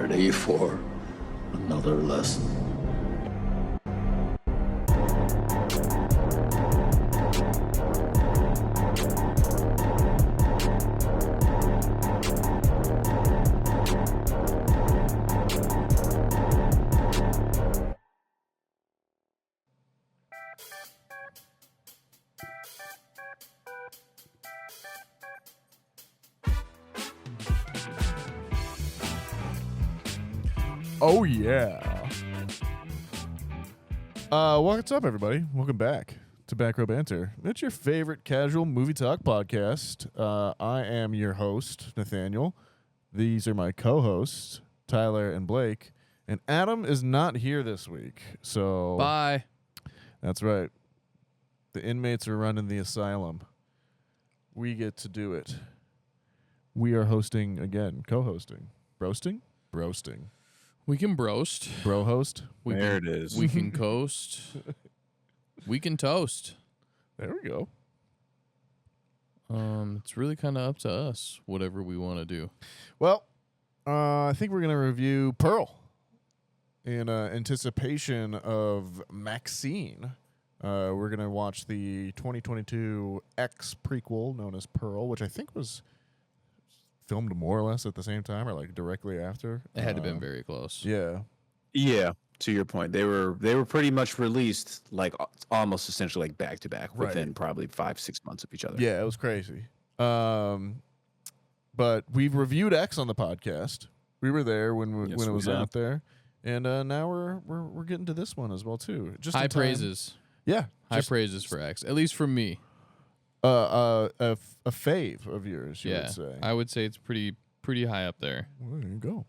ready for another lesson? Oh, yeah. What's up, everybody? Welcome back to Back Row Banter. It's your favorite casual movie talk podcast. I am your host, Nathaniel. These are my co-hosts, Tyler and Blake. And Adam is not here this week. So Bye. That's right. The inmates are running the asylum. We get to do it. We are hosting again, co-hosting. Broasting? Broasting. We can broast. Bro host? There it is. We can coast. We can toast. There we go. It's really kind of up to us, whatever we want to do. Well, I think we're going to review Pearl in anticipation of Maxine. We're going to watch the 2022 X prequel known as Pearl, which I think was filmed more or less at the same time or like directly after. It had to have been very close. Yeah. Yeah, to your point, they were pretty much released like almost essentially like back to back within probably 5-6 months of each other. Yeah, it was crazy. But we've reviewed X on the podcast. We were there when it was out there, and now we're getting to this one as well too. Just high praises. Yeah, high praises for X, at least from me. A fave of yours, you would say. I would say it's pretty high up there. Well, there you go.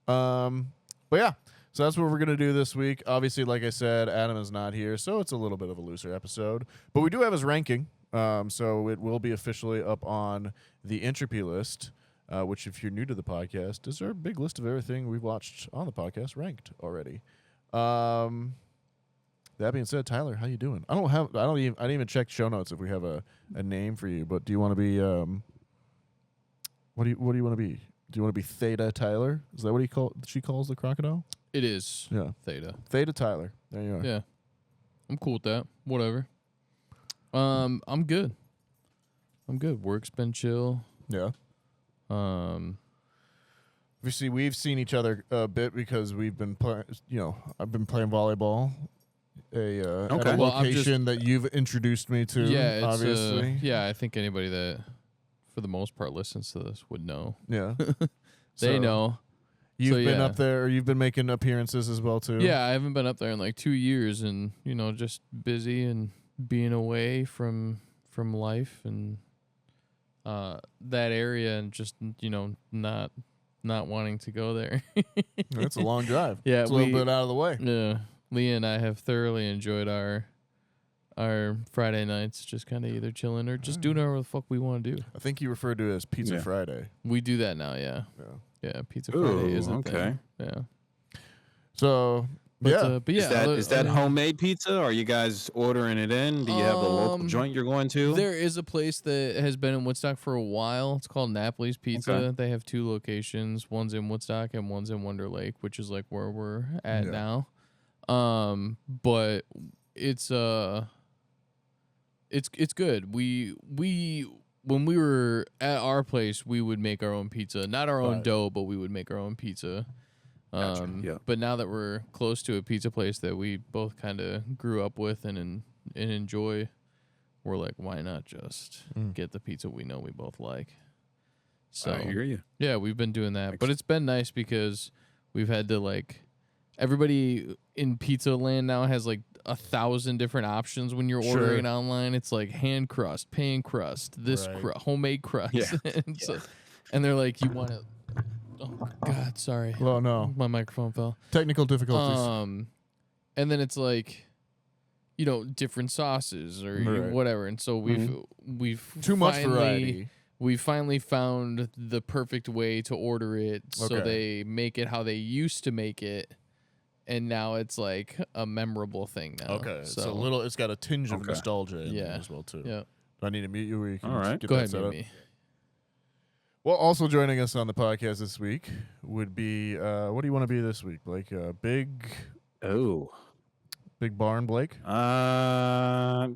But yeah, so that's what we're gonna do this week. Obviously, like I said, Adam is not here, so it's a little bit of a looser episode. But we do have his ranking, so it will be officially up on the Entropy list, which, if you're new to the podcast, is our big list of everything we've watched on the podcast ranked already. That being said, Tyler, how you doing? I didn't even check show notes if we have a name for you. But do you want to be what do you want to be? Do you want to be Theta Tyler? Is that what she calls the crocodile? It is. Yeah, Theta Tyler. There you are. Yeah, I'm cool with that. Whatever. I'm good. Work's been chill. Yeah. Obviously, we've seen each other a bit because we've been playing. I've been playing volleyball. At a location that you've introduced me to. Yeah, obviously. I think anybody that, for the most part, listens to this would know. Yeah, they know. You've been up there, or you've been making appearances as well too. Yeah, I haven't been up there in like 2 years, and just busy and being away from life and that area, and just not wanting to go there. It's a long drive. Yeah, it's a little bit out of the way. Yeah. Leah and I have thoroughly enjoyed our Friday nights, just kind of either chilling or just doing whatever the fuck we want to do. I think you referred to it as Pizza Friday. We do that now, yeah. Pizza Friday is a thing. Yeah. So, but yeah. Is that homemade pizza? Are you guys ordering it in? Do you have a local joint you're going to? There is a place that has been in Woodstock for a while. It's called Napoli's Pizza. Okay. They have 2 locations. One's in Woodstock and one's in Wonder Lake, which is like where we're at now. But it's good. We when we were at our place, we would make our own pizza. Not our own dough, but we would make our own pizza. Gotcha. But now that we're close to a pizza place that we both kind of grew up with and enjoy, we're like, why not just get the pizza we know we both like? So I hear you. Yeah, we've been doing that. But it's been nice because we've had to like everybody in pizza land now has like 1,000 different options when you're ordering online. It's like hand crust, pan crust, homemade crust. Yeah. And they're like, you want to... Oh, God, sorry. Oh, no. My microphone fell. Technical difficulties. And then it's like, different sauces or whatever. And so we've too much variety. We finally found the perfect way to order it, so they make it how they used to make it, and now it's like a memorable thing now. Okay, so it's got a tinge of nostalgia in it as well too. Yeah. Do I need to mute you? Or you can All right. get Go that ahead, set mute up? me. Well, also joining us on the podcast this week would be what do you want to be this week, Blake? Big barn, Blake. Yeah.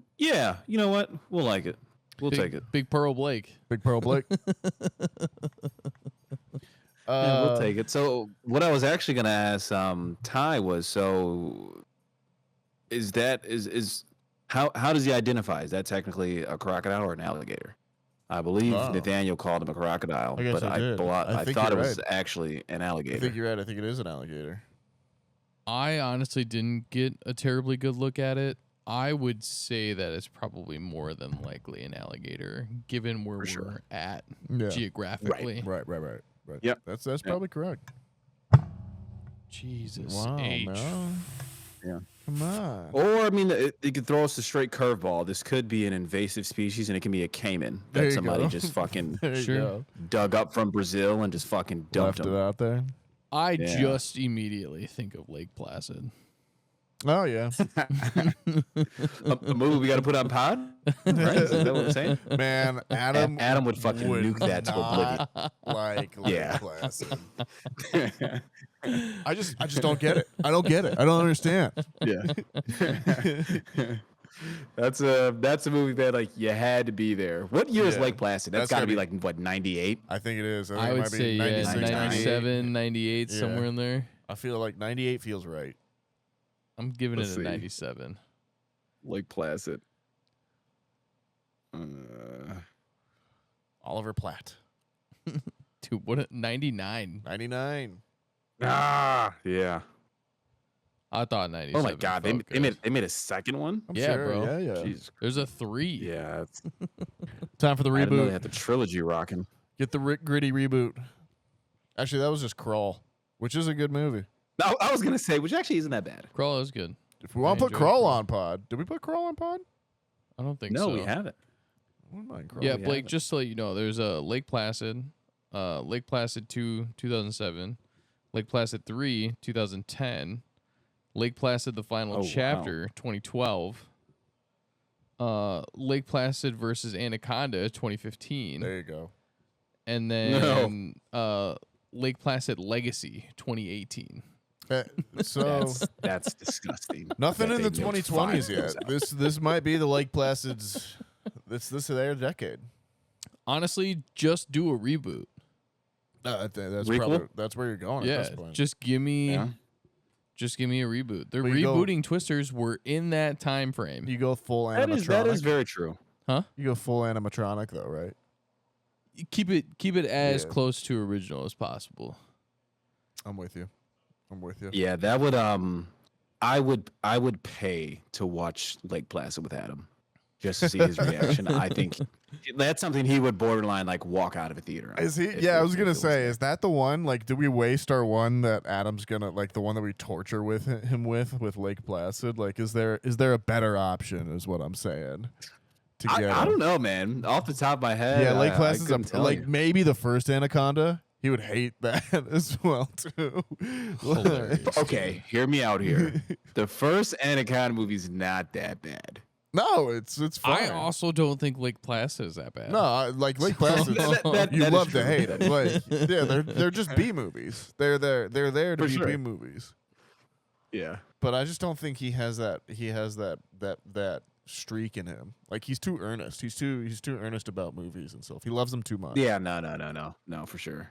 You know what? We'll like it. We'll take it. Big Pearl Blake. Big Pearl Blake. Yeah, we'll take it. So, what I was actually gonna ask Ty was, so is how does he identify? Is that technically a crocodile or an alligator? I believe Nathaniel called him a crocodile, I guess but I thought it was actually an alligator. I think you're right. I think it is an alligator. I honestly didn't get a terribly good look at it. I would say that it's probably more than likely an alligator, given where we're at geographically. Right. Yep. That's probably correct. Jesus. Wow, H. man. Yeah. Come on. Or, I mean, it could throw us a straight curveball. This could be an invasive species, and it can be a caiman There that you somebody go. just fucking There you go. dug up from Brazil and just fucking dumped Left them. it out there. I just immediately think of Lake Placid. Oh yeah, a movie we got to put on pod? Right? Is that what I'm saying? man. Adam would fucking nuke that to oblivion. Like Yeah. Placid. I just don't get it. I don't get it. I don't understand. Yeah. That's a movie that like you had to be there. What year is Yeah. Lake Placid? That's got to be like what, 98? I think it is. I, think I it would might say be 96, 97, 98, Yeah. somewhere in there. I feel like 98 feels right. I'm giving Let's it a see. 97. Lake Placid. Oliver Platt. Dude, what 99? 99. Yeah. I thought 97. Oh my God, felt they good. made a second one. I'm Yeah, sure. bro. Yeah. Jesus. There's a 3. Yeah. It's, Time for the I didn't know they reboot. had the trilogy rocking. Get the Rick Gritty reboot. Actually, that was just Crawl, which is a good movie. No, I was gonna say, which actually isn't that bad. Crawl is good. If we want to put enjoyed Crawl Crawl. on pod, did we put Crawl on pod? I don't think No, so. we haven't. I wouldn't mind Crawl. Yeah, we Blake, haven't. just to let you know, there's a Lake Placid 2, 2007, Lake Placid 3, 2010, Lake Placid the Final Oh, wow. Chapter, 2012, Lake Placid versus Anaconda, 2015, There you go. and then Lake Placid Legacy, 2018. So That's disgusting. nothing that in the they milked 2020s 5 yet. years out. This might be the Lake Placid's. This their decade. Honestly, just do a reboot. I think that's Requel? probably that's where you're going Yeah, at this point. just give me Yeah. a reboot. The Well, you go- rebooting Twisters were in that time frame. You go full That animatronic. is very true. You go full animatronic though, right? Keep it as Yeah. close to original as possible. I'm with you. Yeah, that would I would pay to watch Lake Placid with Adam just to see his reaction. I think that's something he would borderline like walk out of a theater on. Is he? if Yeah, I it- was if gonna it say, there. is that the one? Like, do we waste our one that Adam's gonna like the one that we torture with him with Lake Placid? Like, is there a better option? Is what I'm saying. To get I him. don't know, man. Off the top of my head, Yeah, Lake I Placid's couldn't tell like you. maybe the first Anaconda. He would hate that as well too. Hilarious. Okay, hear me out here. The first Anaconda movie's not that bad. No, it's fine. I also don't think Lake Placid is that bad. No, Lake Placid. That You is love true. to hate it. Like, yeah, they're just B movies. They're there to For be sure. B movies. Yeah. But I just don't think he has that streak in him. Like, he's too earnest. He's too earnest about movies and stuff. He loves them too much. Yeah, no, for sure.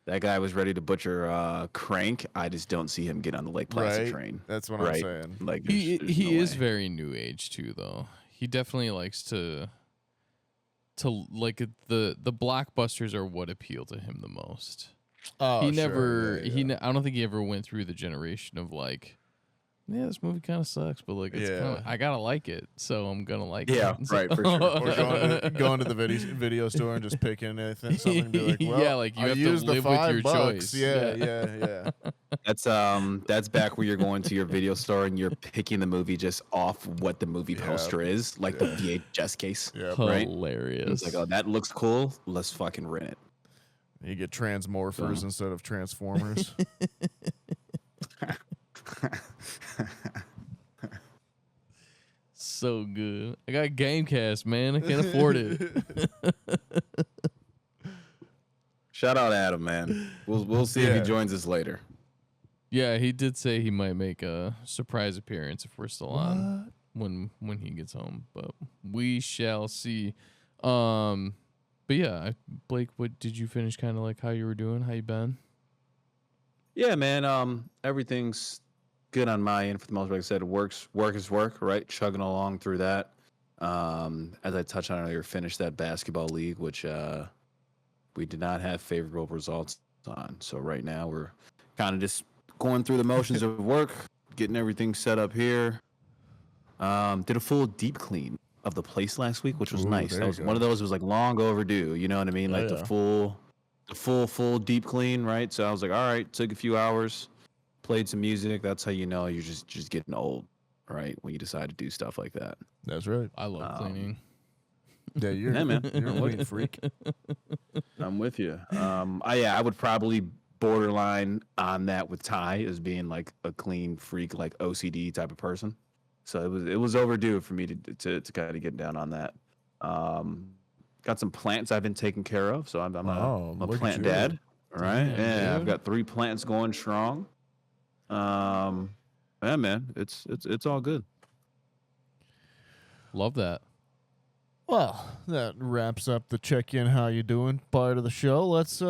That guy was ready to butcher Crank. I just don't see him get on the Lake Placid Right? train. That's what Right. I'm saying. Like he there's no is way. very new age too, though. He definitely likes to like the blockbusters are what appeal to him the most. Oh, He sure. never Yeah. I don't think he ever went through the generation of like, yeah, this movie kind of sucks, but like it's Yeah. kinda, I gotta like it, so I'm gonna like Yeah, it. right, for sure. Or going to the video store and just picking anything, something and be like, well, Yeah, like, you I have to used the live with $5. your choice. Yeah, Yeah. yeah. That's back where you're going to your video store and you're picking the movie just off what the movie poster is, like the VHS case. Yeah. Right? Hilarious. It's like, oh, that looks cool. Let's fucking rent it. You get Transmorphers instead of Transformers. So good. I got Gamecast, man. I can't afford it. Shout out Adam, man. We'll see if he joins us later. Yeah, he did say he might make a surprise appearance if we're still on when he gets home, but we shall see. But yeah, Blake, what did you finish? Kind of like how you were doing? How you been? Yeah, man. Everything's good on my end for the most part. Like I said, work is work, right? Chugging along through that. As I touched on earlier, finished that basketball league, which we did not have favorable results on. So right now we're kind of just going through the motions of work, getting everything set up here. Did a full deep clean of the place last week, which was nice. That was one of those was like long overdue. You know what I mean? Like the full deep clean, right? So I was like, all right, took a few hours, played some music. That's how you know you're just getting old, right? When you decide to do stuff like that. That's right. I love cleaning. Yeah, you're man. You're a clean freak. I'm with you. I would probably borderline on that with Ty as being like a clean freak, like OCD type of person. So it was overdue for me to kind of get down on that. Got some plants I've been taking care of, so I'm a plant dad. All right, yeah, I've got 3 plants going strong. Yeah, man, it's all good. Love that. Well, that wraps up the check-in. How you doing? Part of the show. Let's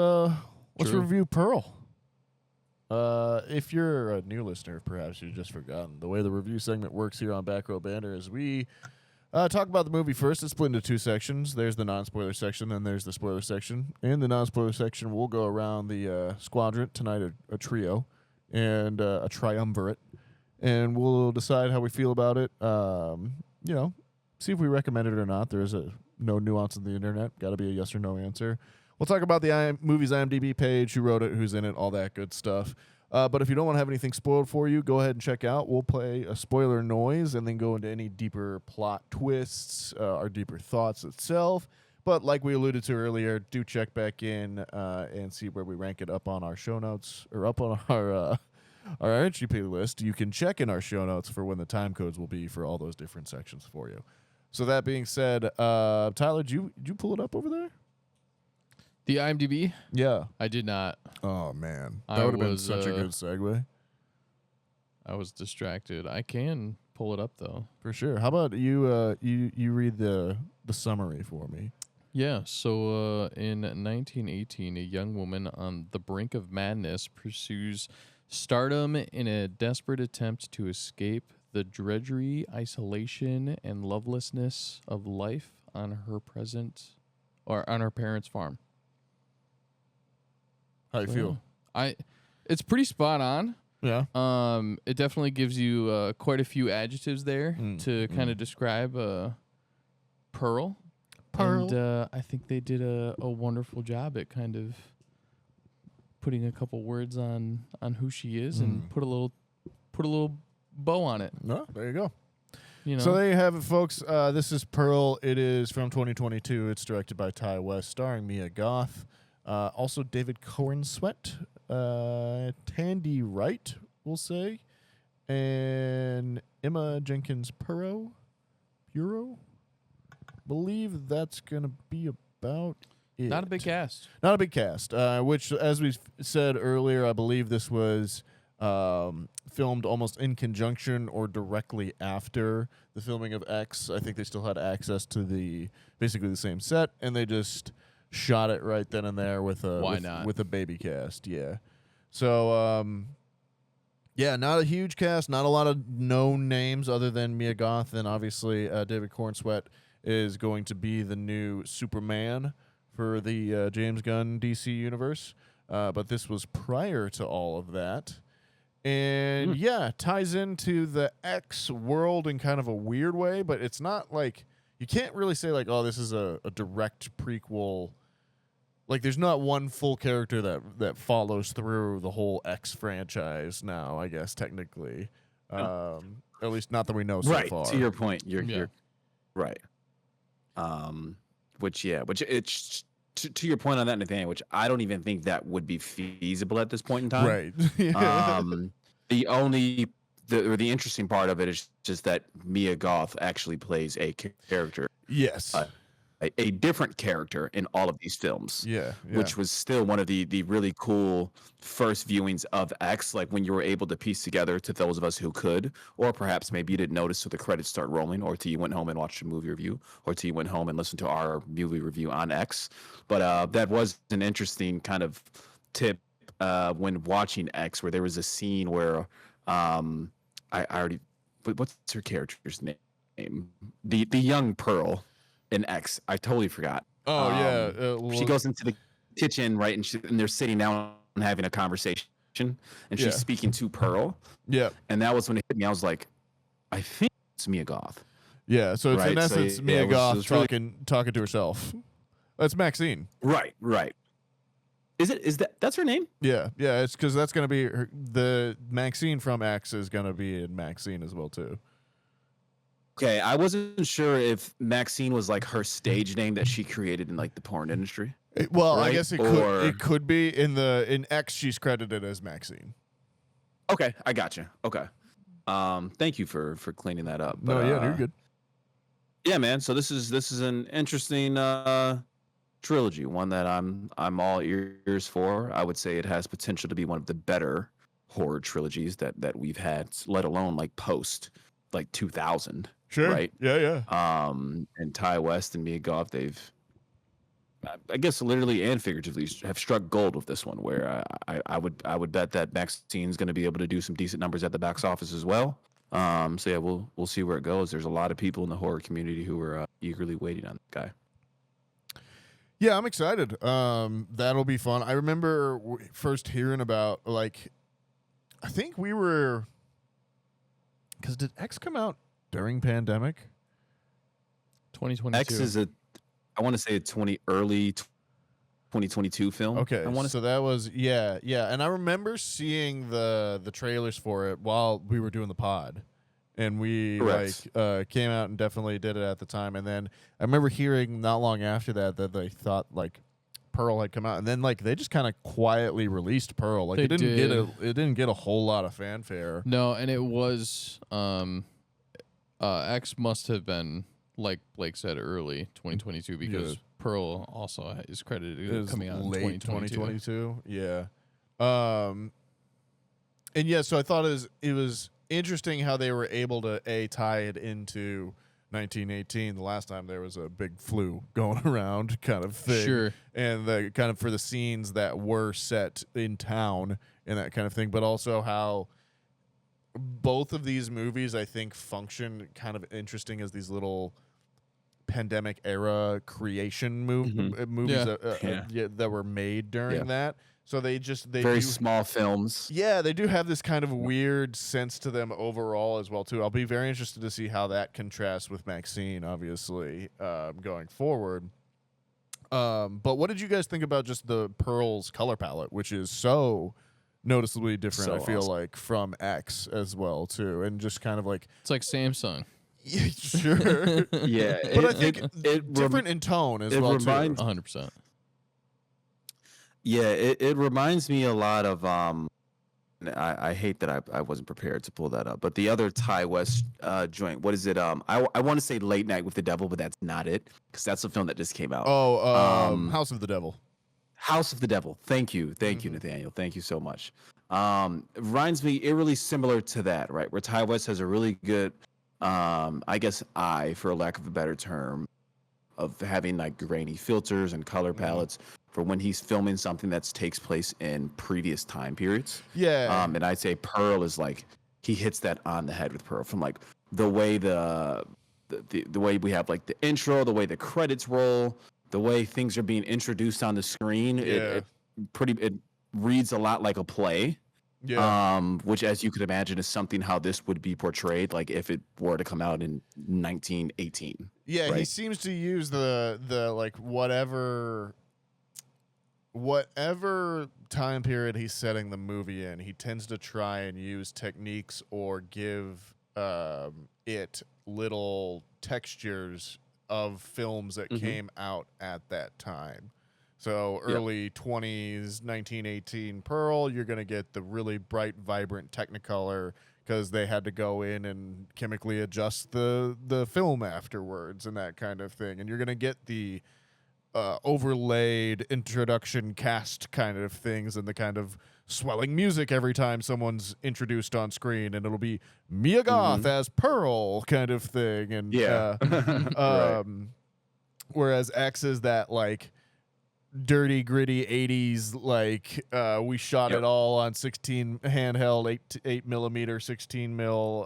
review Pearl. If you're a new listener, perhaps you've just forgotten. The way the review segment works here on Back Row Banter is we talk about the movie first. It's split into 2 sections. There's the non-spoiler section, then there's the spoiler section. In the non-spoiler section, we'll go around the squadron tonight, a trio, and a triumvirate, and we'll decide how we feel about it. See if we recommend it or not. There's no nuance in the internet. Got to be a yes or no answer. We'll talk about the movie's IMDb page, who wrote it, who's in it, all that good stuff. But if you don't want to have anything spoiled for you, go ahead and check out. We'll play a spoiler noise and then go into any deeper plot twists, our deeper thoughts itself. But like we alluded to earlier, do check back in and see where we rank it up on our show notes or up on our entry list. You can check in our show notes for when the time codes will be for all those different sections for you. So that being said, Tyler, did you pull it up over there? The IMDb? Yeah. I did not. Oh, man. That would have been such a good segue. I was distracted. I can pull it up, though. For sure. How about you read the summary for me? Yeah. So in 1918, a young woman on the brink of madness pursues stardom in a desperate attempt to escape the drudgery, isolation, and lovelessness of life on her parents' farm. How you feel? It's pretty spot on. Yeah. It definitely gives you quite a few adjectives there to kind of describe Pearl. And I think they did a wonderful job at kind of putting a couple words on who she is and put a little bow on it. No, there you go. You know? So there you have it, folks. This is Pearl. It is from 2022. It's directed by Ty West, starring Mia Goth. Also David Cornsweet, Tandy Wright, we'll say, and Emma Jenkins Bureau. Believe that's going to be about it. Not a big cast. Not a big cast, which, as we said earlier, I believe this was filmed almost in conjunction or directly after the filming of X. I think they still had access to basically the same set, and they just shot it right then and there with a baby cast. Yeah. So not a huge cast, not a lot of known names other than Mia Goth, and obviously David Cornsweet is going to be the new Superman for the James Gunn DC universe. But this was prior to all of that. And ties into the X world in kind of a weird way, but it's not like you can't really say like, oh, this is a direct prequel. Like, there's not one full character that follows through the whole X franchise now, I guess, technically. At least not that we know so far. To your point, you're right. Which it's to your point on that, Nathaniel, which I don't even think that would be feasible at this point in time. Right. The interesting part of it is just that Mia Goth actually plays a character. Yes. a different character in all of these films. Yeah, Which was still one of the really cool first viewings of X, like when you were able to piece together, to those of us who could, or perhaps maybe you didn't notice till the credits start rolling, or till you went home and watched a movie review, or till you went home and listened to our movie review on X. But that was an interesting kind of tip when watching X, where there was a scene where I already, what's her character's name? The young Pearl in X. I totally forgot. Oh yeah, she goes into the kitchen, right, and they're sitting down and having a conversation, and she's speaking to Pearl. Yeah, and that was when it hit me. I was like, I think it's Mia Goth. Yeah, so it's right? in essence so, Mia Goth really... talking to herself. That's Maxine. Right. Is that's her name? Yeah, it's because that's gonna be the Maxine from X is gonna be in Maxine as well too. Okay, I wasn't sure if Maxine was like her stage name that she created in like the porn industry. Right? I guess it could be in X. She's credited as Maxine. Okay, I gotcha. Okay, thank you for cleaning that up. But, no, yeah, you're good. Yeah, man. So this is an interesting trilogy, one that I'm all ears for. I would say it has potential to be one of the better horror trilogies that we've had, let alone like post like 2000. Sure. Right. Yeah. And Ty West and Mia Goth, they've, I guess, literally and figuratively, have struck gold with this one. Where I would bet that Maxine's going to be able to do some decent numbers at the box office as well. So yeah, we'll see where it goes. There's a lot of people in the horror community who are eagerly waiting on that guy. Yeah, I'm excited. That'll be fun. I remember first hearing about, like, I think we were, because did X come out during pandemic? 2022. X is I want to say early 2022 film. Okay, so that was yeah, and I remember seeing the trailers for it while we were doing the pod, and we came out and definitely did it at the time. And then I remember hearing not long after that they thought like Pearl had come out, and then like they just kind of quietly released Pearl. Like it didn't get a whole lot of fanfare. No, and it was X must have been, like Blake said, early 2022 because Pearl also is credited coming out late in 2022. Yeah. And yeah, so I thought it was interesting how they were able to tie it into 1918, the last time there was a big flu going around kind of thing. Sure. And the kind of for the scenes that were set in town and that kind of thing, but also how both of these movies, I think, function kind of interesting as these little pandemic era creation movies that were made during that. So they very small films. Yeah, they do have this kind of weird sense to them overall as well too. I'll be very interested to see how that contrasts with Maxine, obviously, going forward. But what did you guys think about just the Pearl's color palette, which is so noticeably different, I feel like, from X as well too, and just kind of like it's like Samsung. Yeah, sure. Yeah, but I think it different in tone as well too. 100%. Yeah, it reminds me a lot of I hate that I wasn't prepared to pull that up, but the other Ty West joint, what is it? I want to say Late Night with the Devil, but that's not it, because that's a film that just came out. House of the Devil. House of the Devil. Thank you, Nathaniel. Thank you so much. Reminds me eerily similar to that, right? Where Ty West has a really good, I guess, eye, for a lack of a better term, of having like grainy filters and color palettes for when he's filming something that takes place in previous time periods. Yeah. And I'd say Pearl is like, he hits that on the head with Pearl, from like the way the way we have like the intro, the way the credits roll, the way things are being introduced on the screen. It reads a lot like a play. Yeah. Which, as you could imagine, is something how this would be portrayed, like if it were to come out in 1918. Yeah, right? He seems to use the like whatever time period he's setting the movie in, he tends to try and use techniques or give it little textures of films that came out at that time. So early 20s, 1918 Pearl, you're going to get the really bright, vibrant Technicolor because they had to go in and chemically adjust the film afterwards and that kind of thing. And you're gonna get the overlaid introduction cast kind of things and the kind of swelling music every time someone's introduced on screen, and it'll be Mia Goth as Pearl kind of thing. And Right. whereas X is that like dirty gritty 80s, like we shot it all on 16 handheld 8 millimeter 16 mil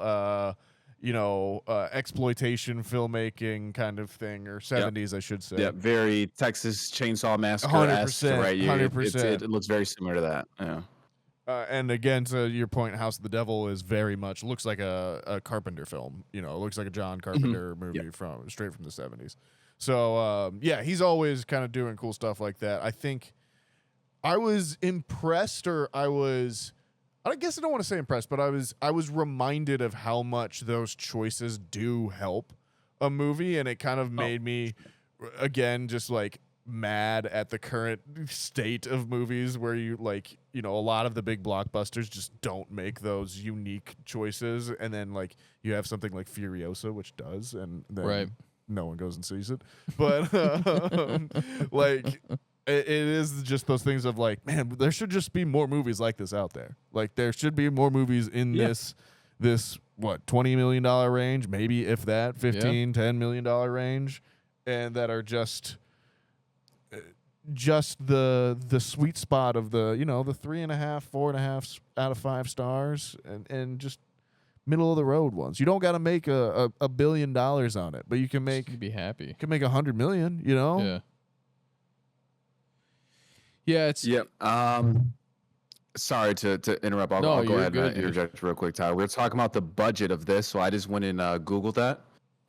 exploitation filmmaking kind of thing, or 70s I should say. Yeah, very Texas Chainsaw Massacre-esque, 100%, right? 100%. It looks very similar to that. Yeah. And again, to your point, House of the Devil is very much looks like a Carpenter film. It looks like a John Carpenter movie from straight from the 70s. So he's always kind of doing cool stuff like that. I think I was impressed, or I guess I don't want to say impressed, but I was reminded of how much those choices do help a movie, and it kind of made me again just like mad at the current state of movies where you like, a lot of the big blockbusters just don't make those unique choices, and then like you have something like Furiosa which does, and then no one goes and sees it. But like it is just those things of like, man, there should just be more movies like this out there. Like there should be more movies in this what, $20 million range, maybe if that, $10 million range, and that are just the sweet spot of the, the 3.5, 4.5 out of 5 stars, and just middle of the road ones. You don't got to make a $1 billion on it, but you can make, be happy. You can make 100 million, Yeah, it's Sorry to interrupt. I'll go ahead and interject real quick, Tyler. We were talking about the budget of this, so I just went and Googled that.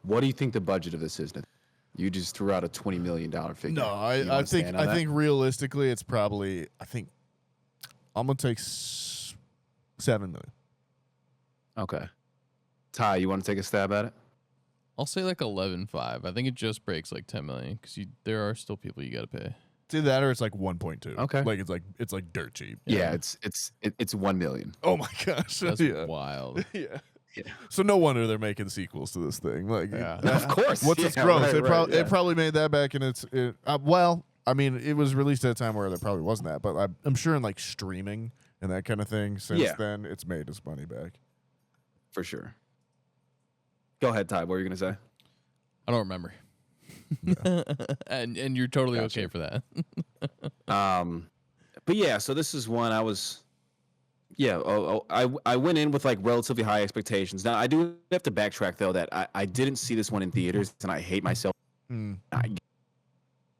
What do you think the budget of this is? You just threw out a $20 million figure. No, I think realistically, it's probably, I'm gonna take $7 million. Okay, Ty, you want to take a stab at it? I'll say like 11.5. I think it just breaks like 10 million because there are still people you got to pay. It's either that or it's like 1.2. Okay, like it's like dirt cheap. Yeah, it's 1 million. Oh my gosh, that's wild. Yeah. So no wonder they're making sequels to this thing. Like, of course. What's its gross? It probably made that back in its. Well, I mean, it was released at a time where there probably wasn't that, but I'm sure in like streaming and that kind of thing. Since then, it's made its money back. For sure. Go ahead, Ty. What were you gonna say? I don't remember. and you're totally okay for that. But yeah, so this is one I was. Yeah, I went in with like relatively high expectations. Now I do have to backtrack though that I didn't see this one in theaters, and I hate myself. I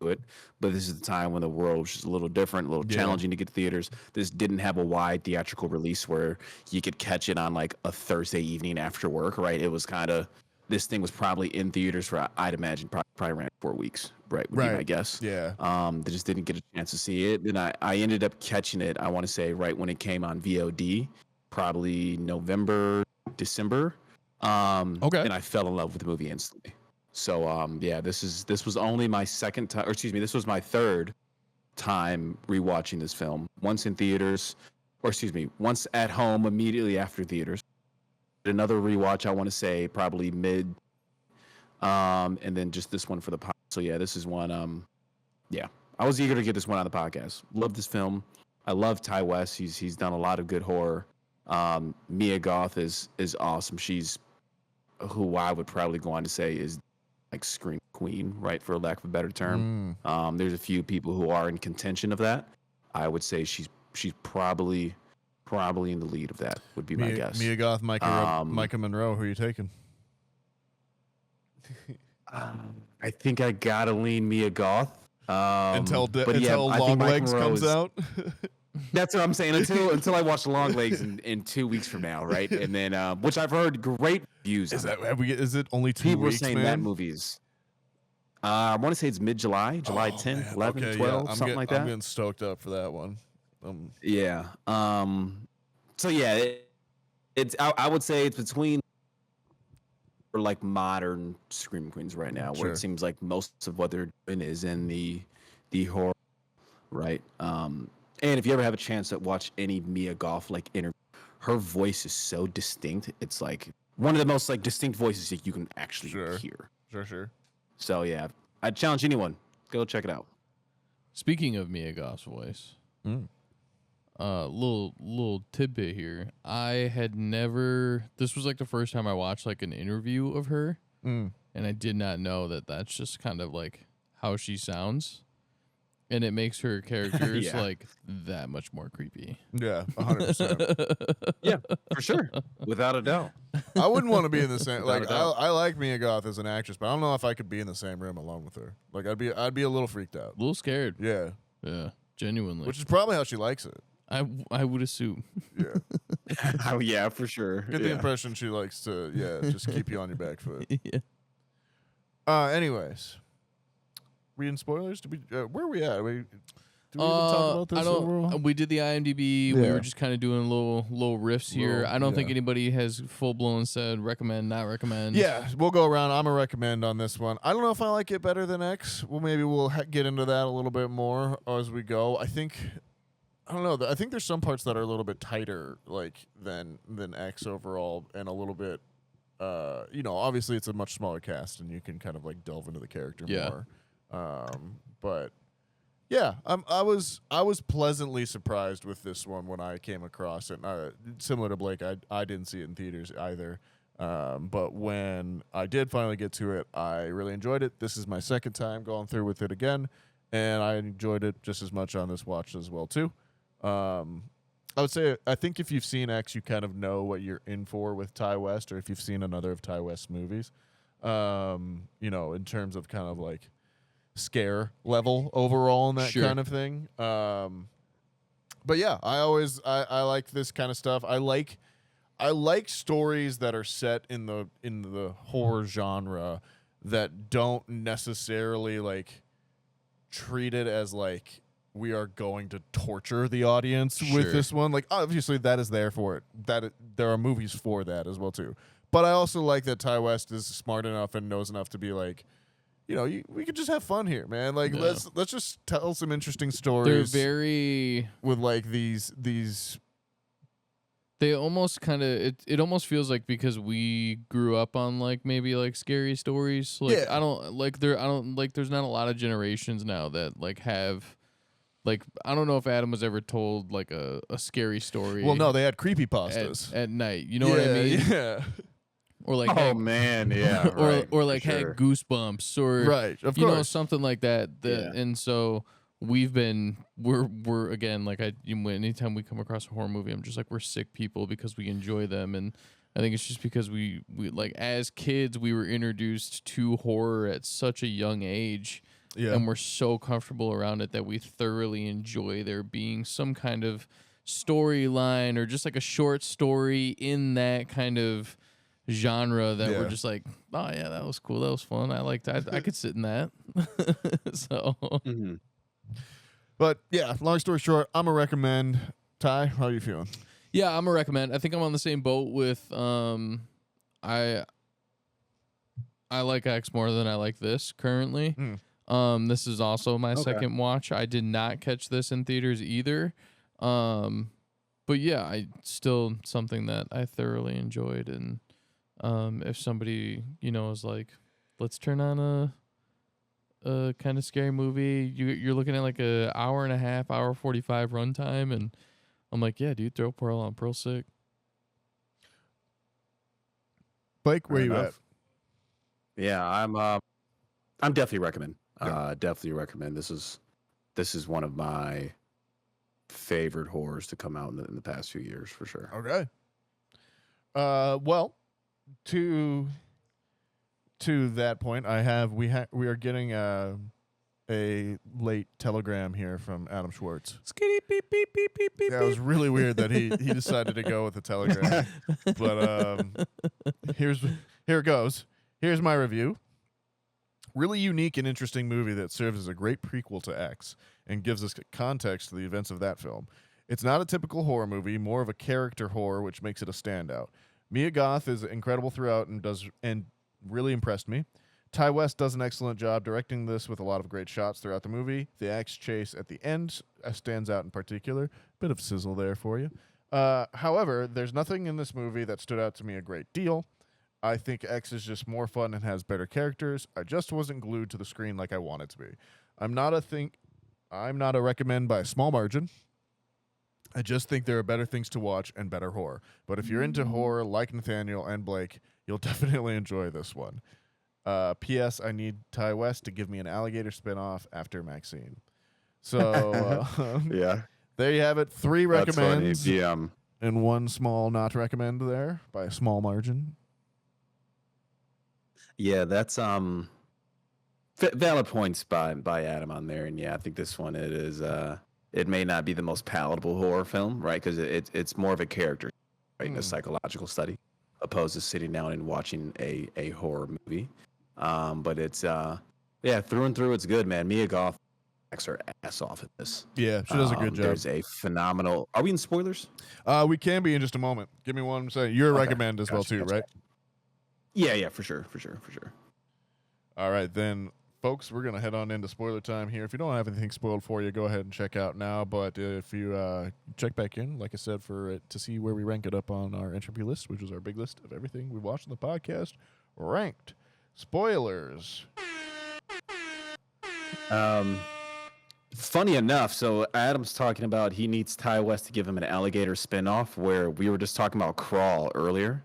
do it, but this is the time when the world was just a little different, a little challenging to get to theaters. This didn't have a wide theatrical release where you could catch it on like a Thursday evening after work, right? It was kind of, this thing was probably in theaters for, I'd imagine, probably around 4 weeks, right? Would be my guess. Yeah. They just didn't get a chance to see it. And I ended up catching it, I want to say, right when it came on VOD, probably November, December. Okay. And I fell in love with the movie instantly. So, this was only my second time, or excuse me, this was my third time rewatching this film. Once in theaters, once at home immediately after theaters. Another rewatch, I want to say, probably mid, and then just this one for the podcast. So yeah, this is one. I was eager to get this one on the podcast. Love this film. I love Ty West. He's done a lot of good horror. Mia Goth is awesome. She's who I would probably go on to say is like scream queen, right, for lack of a better term. There's a few people who are in contention of that. I would say she's probably in the lead of that, would be my guess. Mia Goth, Micah Monroe, who are you taking? I think I gotta lean Mia Goth. Until Long Legs comes out. That's what I'm saying. Until I watch Long Legs in 2 weeks from now, right? And then which I've heard great views. Is it only 2 people weeks? People are saying that movie's. I want to say it's mid-July, July 10th, 11th, 12th, something like that. I'm getting stoked up for that one. Yeah. So yeah, it's I would say it's between like modern scream queens right now, where it seems like most of what they're doing is in the horror, right? And if you ever have a chance to watch any Mia Goth like interview, her voice is so distinct. It's like one of the most like distinct voices that you can actually hear. Sure. So yeah, I'd challenge anyone. Go check it out. Speaking of Mia Goth's voice, little tidbit here. I had never. This was like the first time I watched like an interview of her, and I did not know that that's just kind of like how she sounds, and it makes her characters like that much more creepy. Yeah, 100%. Yeah, for sure, without a doubt. I wouldn't want to be in the same. Like I like Mia Goth as an actress, but I don't know if I could be in the same room alone with her. Like I'd be a little freaked out, A little scared. Yeah, Genuinely. which is probably how she likes it. I would assume. Yeah, Oh yeah, for sure. get the impression she likes to just keep you on your back foot. Yeah. Anyways, we in spoilers? Did we? Where are we at? Do we even talk about this I don't. overall? We did the IMDb. We Yeah. were just kind of doing little riffs here. I don't think anybody has full blown said recommend, not recommend. Yeah, we'll go around. I'm a recommend on this one. I don't know if I like it better than X. Well, maybe we'll get into that a little bit more as we go. I don't know. I think there's some parts that are a little bit tighter, like than X overall, and a little bit. Obviously it's a much smaller cast, and you can kind of like delve into the character more. But yeah, I was pleasantly surprised with this one when I came across it. Similar to Blake, I didn't see it in theaters either. But when I did finally get to it, I really enjoyed it. This is my second time going through with it again, and I enjoyed it just as much on this watch as well too. I would say I think if you've seen X, you kind of know what you're in for with Ty West, or if you've seen another of Ty West's movies. In terms of kind of like scare level overall and that kind of thing. But yeah, I like this kind of stuff. I like stories that are set in the horror genre that don't necessarily like treat it as like we are going to torture the audience with this one. Like obviously that is there for it. There are movies for that as well too. But I also like that Ty West is smart enough and knows enough to be like, we could just have fun here, man. Like let's just tell some interesting stories. They're very with like these. They almost kind of it almost feels like because we grew up on like maybe like scary stories. Like there's not a lot of generations now that like have. Like, I don't know if Adam was ever told, like, a scary story. Well, no, they had creepypastas. At night. You know what I mean? Yeah. Or, like, man, yeah. or like, had goosebumps. Or, right, of course. Something like that. And so we're again, like, anytime we come across a horror movie, I'm just like, we're sick people because we enjoy them. And I think it's just because we like, as kids, we were introduced to horror at such a young age. Yeah. And we're so comfortable around it that we thoroughly enjoy there being some kind of storyline or just like a short story in that kind of genre that we're just like, oh yeah, that was cool, that was fun, I liked that, I could sit in that. So But yeah, long story short, I'm a recommend. Ty, how are you feeling? Yeah, I'm a recommend. I think I'm on the same boat with I like X more than I like this currently. This is also my second watch. I did not catch this in theaters either. But yeah, I still something that I thoroughly enjoyed. And if somebody, is like, let's turn on a kind of scary movie, you're looking at like a hour and a half, hour 45 runtime, and I'm like, yeah, dude, throw Pearl on. Pearl's sick. Blake, where you at? Yeah, I'm definitely recommend. Definitely recommend. This is one of my favorite horrors to come out in the past few years for sure. Okay. Well, to that point, we are getting a late telegram here from Adam Schwartz. Yeah, it was really weird that he decided to go with the telegram. But here it goes. Here's my review. Really unique and interesting movie that serves as a great prequel to X and gives us context to the events of that film. It's not a typical horror movie, more of a character horror, which makes it a standout. Mia Goth is incredible throughout and really impressed me. Ty West does an excellent job directing this with a lot of great shots throughout the movie. The X chase at the end stands out in particular. Bit of sizzle there for you. However, there's nothing in this movie that stood out to me a great deal. I think X is just more fun and has better characters. I just wasn't glued to the screen like I wanted to be. I'm not a recommend by a small margin. I just think there are better things to watch and better horror. But if you're into horror like Nathaniel and Blake, you'll definitely enjoy this one. P.S. I need Ty West to give me an alligator spinoff after Maxine. So Yeah. there you have it. 3 That's funny. recommends Yeah. and 1 small not recommend there by a small margin. Yeah, that's valid points by Adam on there, and yeah, I think this one it may not be the most palatable horror film, right? Because it's more of a character, right, a psychological study, opposed to sitting down and watching a horror movie. But it's through and through, it's good, man. Mia Goth acts her ass off in this. Yeah, she does a good job. There's a phenomenal. Are we in spoilers? We can be in just a moment. Give me 1 second. You're a recommend as well too, right? Yeah, for sure. All right, then, folks, we're going to head on into spoiler time here. If you don't have anything spoiled for you, go ahead and check out now. But if you check back in, like I said, to see where we rank it up on our Entropy list, which is our big list of everything we watched on the podcast, ranked. Spoilers. Funny enough, so Adam's talking about he needs Ty West to give him an alligator spinoff, where we were just talking about Crawl earlier.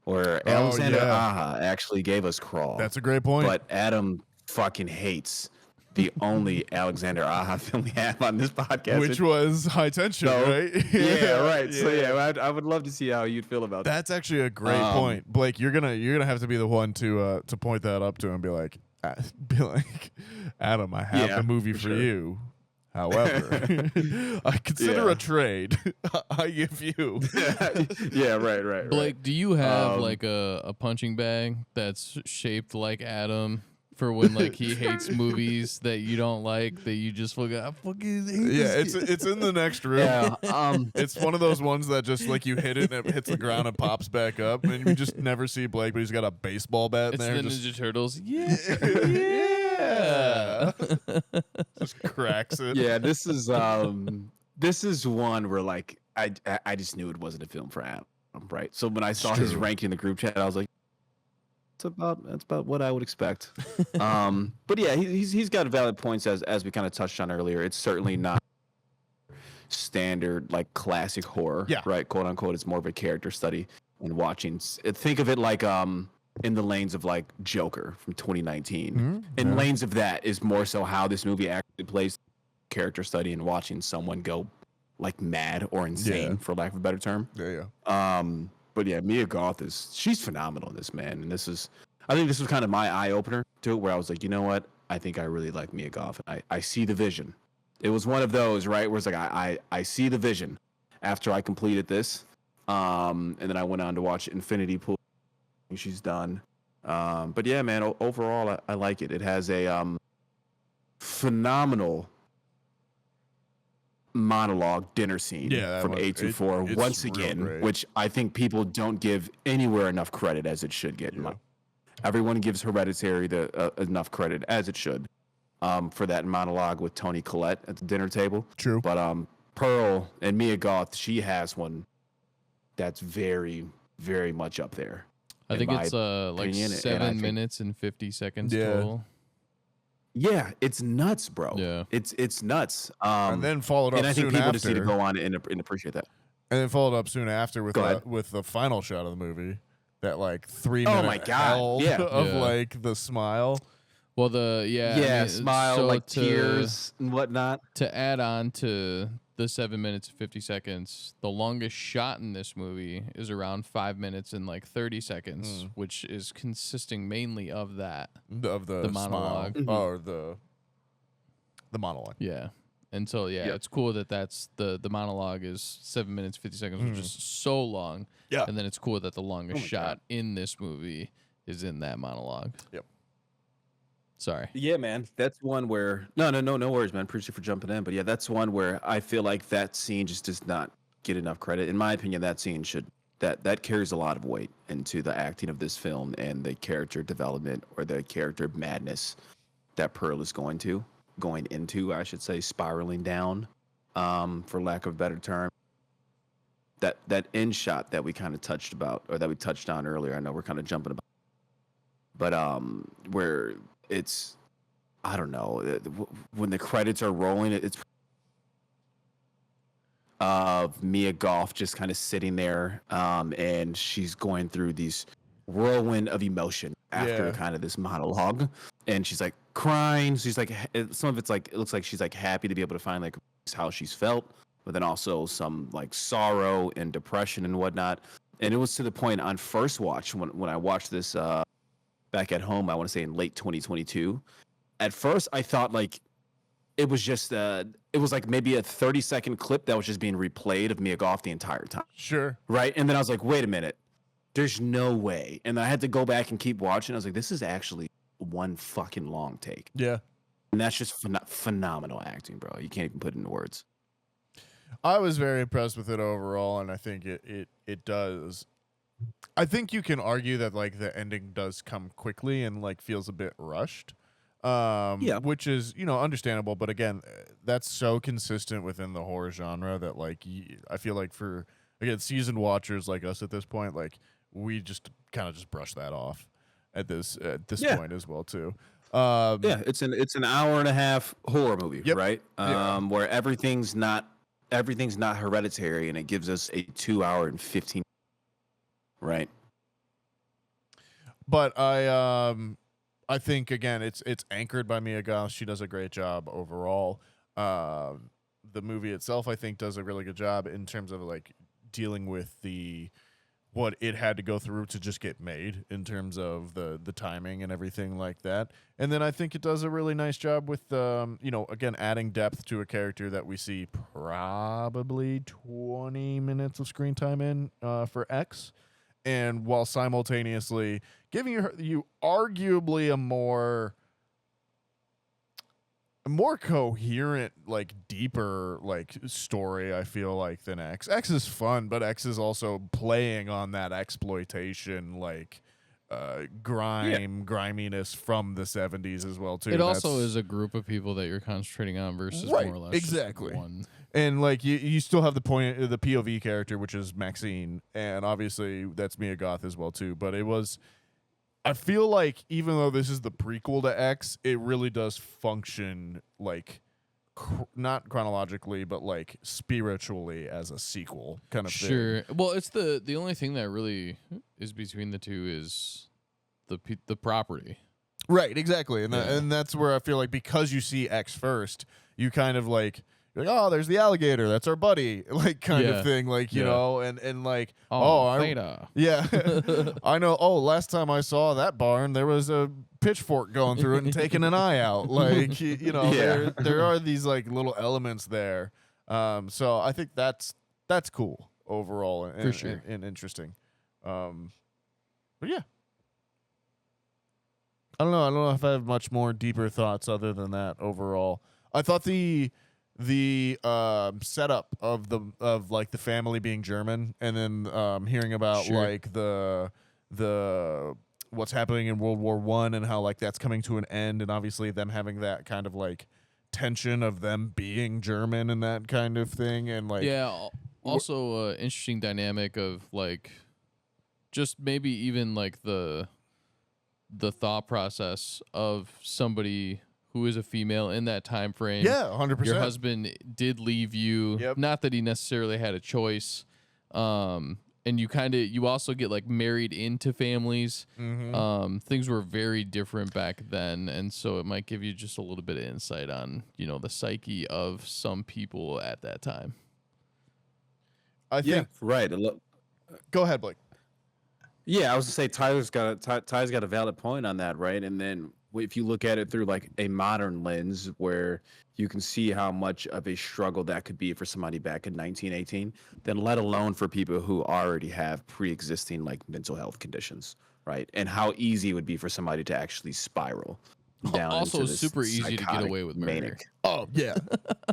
Where Alexander Aja actually gave us Crawl. That's a great point. But Adam fucking hates the only Alexander Aja film we have on this podcast. Which was High Tension, right? Yeah, right. Yeah. So yeah, I would love to see how you'd feel about that. That's actually a great point. Blake, you're gonna have to be the one to point that up to him and be like, Adam, I have the movie for you. However, I consider a trade. I give you. Yeah, right. Blake, do you have like a punching bag that's shaped like Adam for when like he hates movies that you don't like, that you just fucking hate? Yeah, it's in the next room. Yeah, it's one of those ones that just like you hit it and it hits the ground and pops back up, and you just never see Blake, but he's got a baseball bat in there. It's the Ninja Turtles. Yeah. Just cracks it. Yeah, this is one where like I just knew it wasn't a film for Adam, right? So when I saw his ranking in the group chat, I was like, that's about what I would expect. But yeah, he's got valid points as we kind of touched on earlier. It's certainly not standard like classic horror, right? Quote unquote. It's more of a character study and watching. Think of it like in the lanes of like Joker from 2019. In lanes of that is more so how this movie actually plays character study and watching someone go like mad or insane, for lack of a better term. But yeah, Mia Goth she's phenomenal in this, man. And I think this was kind of my eye opener too, where I was like, you know what? I think I really like Mia Goth. And I see the vision. It was one of those, right, where it's like I see the vision after I completed this. And then I went on to watch Infinity Pool. She's done. But yeah, man, overall, I like it. It has a phenomenal monologue dinner scene from A24 once again, which I think people don't give anywhere enough credit as it should get. Everyone gives Hereditary enough credit as it should for that monologue with Toni Collette at the dinner table. True. But Pearl and Mia Goth, she has one that's very, very much up there. I think it's like 7 minutes and 50 seconds total. Yeah, it's nuts, bro. Yeah, it's nuts. And then followed up soon after. And I think people just need to go on and appreciate that. And then followed up soon after with the final shot of the movie, that like 3 minute hell of like the smile. Well, smile, so like tears and whatnot. To add on to the 7 minutes and 50 seconds, the longest shot in this movie is around 5 minutes and like 30 seconds, which is consisting mainly of that. Of the monologue. Or the monologue. Yeah. And so, it's cool that's the monologue is 7 minutes, 50 seconds, which is so long. Yeah. And then it's cool that the longest shot in this movie is in that monologue. Yep. Sorry. Yeah, man. That's one where no worries, man. Appreciate you for jumping in. But yeah, that's one where I feel like that scene just does not get enough credit. In my opinion, that scene that carries a lot of weight into the acting of this film and the character development or the character madness that Pearl is going into, I should say, spiraling down, for lack of a better term. that end shot that we kind of touched on earlier. I know we're kind of jumping about, but where it's, I don't know, when the credits are rolling, it's of Mia Goth just kind of sitting there, and she's going through these whirlwind of emotion after kind of this monologue, and she's like crying. She's like, some of it's like, it looks like she's like happy to be able to find like how she's felt, but then also some like sorrow and depression and whatnot. And it was to the point on first watch when I watched this back at home, I want to say in late 2022. At first, I thought like it was just it was like maybe a 30-second clip that was just being replayed of Mia Goth the entire time. Sure. Right. And then I was like, wait a minute, there's no way. And I had to go back and keep watching. I was like, this is actually one fucking long take. Yeah. And that's just phenomenal acting, bro. You can't even put it into words. I was very impressed with it overall, and I think it does. I think you can argue that like the ending does come quickly and like feels a bit rushed. Which is, understandable, but again, that's so consistent within the horror genre that like I feel like for again seasoned watchers like us at this point, like we just kind of just brush that off at this point as well too. It's an hour and a half horror movie, right? Where everything's not hereditary, and it gives us a 2 hour and 15, right? But I think again it's anchored by Mia Goth. She does a great job overall. The movie itself, I think, does a really good job in terms of like dealing with what it had to go through to just get made in terms of the timing and everything like that. And then I think it does a really nice job with again adding depth to a character that we see probably 20 minutes of screen time in for X. And while simultaneously giving you arguably a more coherent, like deeper, like story, I feel like, than X. X is fun, but X is also playing on that exploitation, like griminess from the 70s as well too. It also is a group of people that you're concentrating on versus more or less exactly just one. And like you still have the POV character, which is Maxine, and obviously that's Mia Goth as well too. But I feel like even though this is the prequel to X, it really does function like not chronologically, but like spiritually as a sequel kind of thing. Sure. Well, it's the only thing that really is between the two is the property. Right. Exactly. And that's where I feel like because you see X first, you kind of like. You're like, oh, there's the alligator. That's our buddy, like kind of thing, like you know, and like, Theta. I know. Oh, last time I saw that barn, there was a pitchfork going through it and taking an eye out. Like, there are these like little elements there. So I think that's cool overall and, for sure and interesting. But yeah, I don't know if I have much more deeper thoughts other than that overall. I thought the setup of like the family being German and then hearing about like the what's happening in World War I and how like that's coming to an end, and obviously them having that kind of like tension of them being German and that kind of thing, and like also interesting dynamic of like just maybe even like the thought process of somebody who is a female in that time frame. Yeah, 100%. Your husband did leave you. Yep. Not that he necessarily had a choice. And you also get like married into families. Mm-hmm. Things were very different back then, and so it might give you just a little bit of insight on, the psyche of some people at that time. I think right. Go ahead, Blake. Yeah, I was gonna say Ty's got a valid point on that, right? And then if you look at it through like a modern lens, where you can see how much of a struggle that could be for somebody back in 1918, then let alone for people who already have pre-existing like mental health conditions, right? And how easy it would be for somebody to actually spiral down. Also, into this super easy to get away with murder. manic. Oh yeah,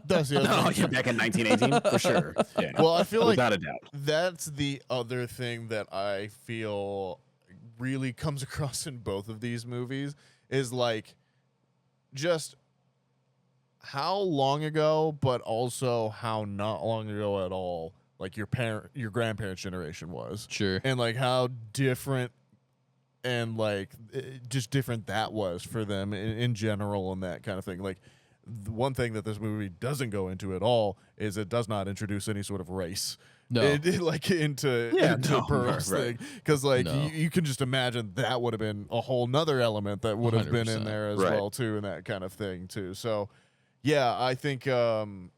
that's the other thing. Back in 1918 for sure. Yeah. Well, I feel like without a doubt, that's the other thing that I feel really comes across in both of these movies is like just how long ago, but also how not long ago at all, like your grandparents' generation was. Sure. And like how different and like just different that was for them in general and that kind of thing. Like the one thing that this movie doesn't go into at all is it does not introduce any sort of race. No. Into Pearl's thing, because like No. you can just imagine that would have been a whole nother element that would have been in 100%. there as Right. well too, and that kind of thing too. So yeah, I think it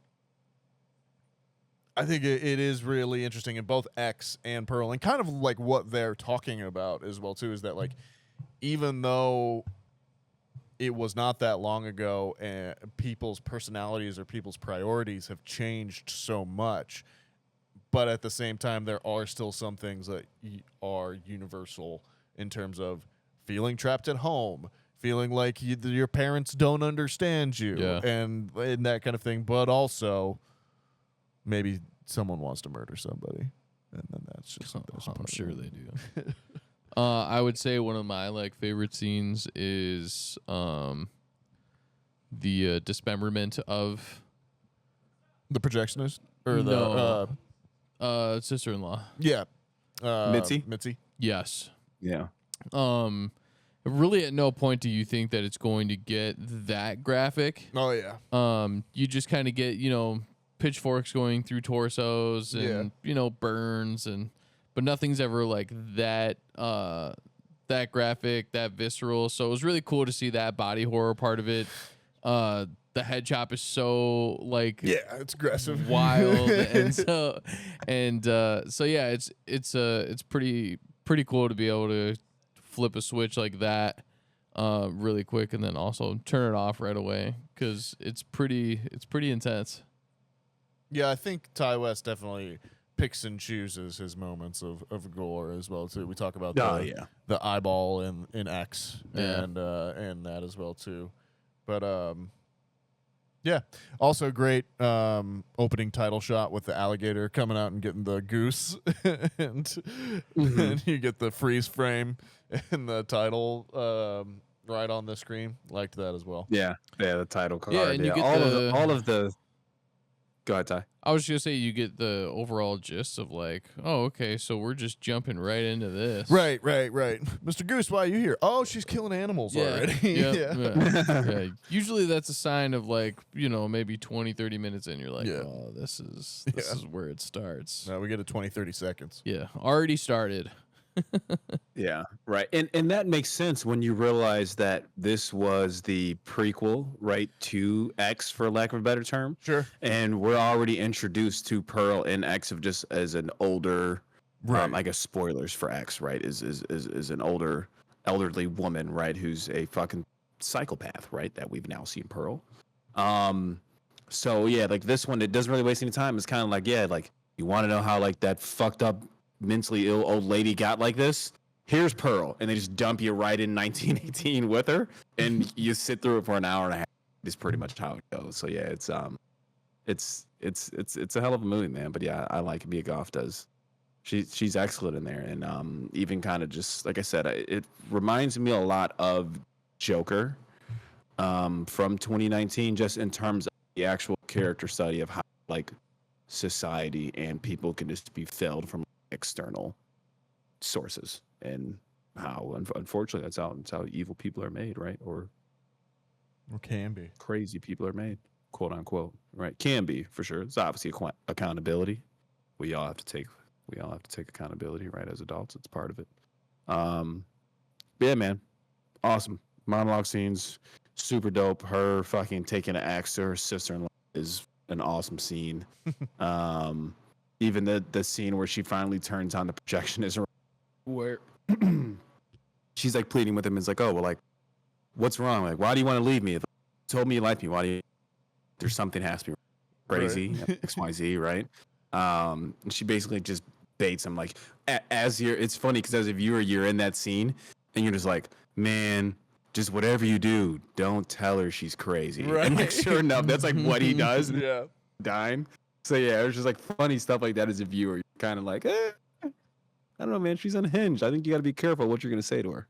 is really interesting in both X and Pearl, and kind of like what they're talking about as well too, is that like even though it was not that long ago and people's personalities or people's priorities have changed so much, but at the same time, there are still some things that are universal in terms of feeling trapped at home, feeling like your parents don't understand you, and that kind of thing. But also, maybe someone wants to murder somebody, and then that's just. I'm sure they do. I would say one of my like favorite scenes is the dismemberment of the projectionist or No. Sister-in-law. Mitzi. Yes. Yeah. Really at no point do you think that it's going to get that graphic. Oh yeah. You just kind of get, pitchforks going through torsos and, burns but nothing's ever like that that graphic, that visceral. So it was really cool to see that body horror part of it. The head chop is so like it's aggressive, wild, and so yeah, it's pretty cool to be able to flip a switch like that really quick, and then also turn it off right away because it's pretty intense. Yeah, I think Ty West definitely picks and chooses his moments of gore as well too. We talk about the eyeball in X and that as well too, but yeah, also great opening title shot with the alligator coming out and getting the goose, and you get the freeze frame and the title right on the screen. Liked that as well. Yeah, the title card. Yeah, and you get all of the. Go ahead, Ty. I was just gonna say you get the overall gist of like, oh, okay, so we're just jumping right into this. Right. Mr. Goose, why are you here? Oh, she's killing animals already. Yeah. Usually that's a sign of like, maybe 20, 30 minutes in, you're like, oh, this is where it starts. Now we get a 20, 30 seconds. Yeah, already started. Yeah, right. And that makes sense when you realize that this was the prequel, right, to X, for lack of a better term. Sure. And we're already introduced to Pearl in X of just as an older, I guess spoilers for X, right, is an elderly woman, right, who's a fucking psychopath, right, that we've now seen Pearl. So yeah, like this one, it doesn't really waste any time. It's kind of like, yeah, like you want to know how like that fucked up mentally ill old lady got like this, here's Pearl, and they just dump you right in 1918 with her, and you sit through it for an hour and a half. Is pretty much how it goes. So yeah, it's a hell of a movie, man. But yeah, I like Mia Goth does. She's excellent in there, and even kind of just like I said, it reminds me a lot of Joker from 2019, just in terms of the actual character study of how like society and people can just be filled from external sources, and how unfortunately that's how evil people are made, right? Or can be crazy people are made, quote unquote, right? Can be, for sure. It's obviously accountability. We all have to take accountability, right? As adults, it's part of it. Yeah, man, awesome monologue scenes, super dope. Her fucking taking an axe to her sister-in-law is an awesome scene. Even the scene where she finally turns on the projectionist, where she's like pleading with him, is like, oh, well, like, what's wrong? Like, why do you want to leave me? You told me you like me. Why do you? There's something has to be crazy. Right. XYZ, right? And she basically just baits him. Like, it's funny because as a viewer, you're in that scene and you're just like, man, just whatever you do, don't tell her she's crazy. Right. And like, sure enough, that's like what he does. Yeah. Dying. So yeah, it was just like funny stuff like that as a viewer. You're kind of like, I don't know, man. She's unhinged. I think you got to be careful what you're going to say to her.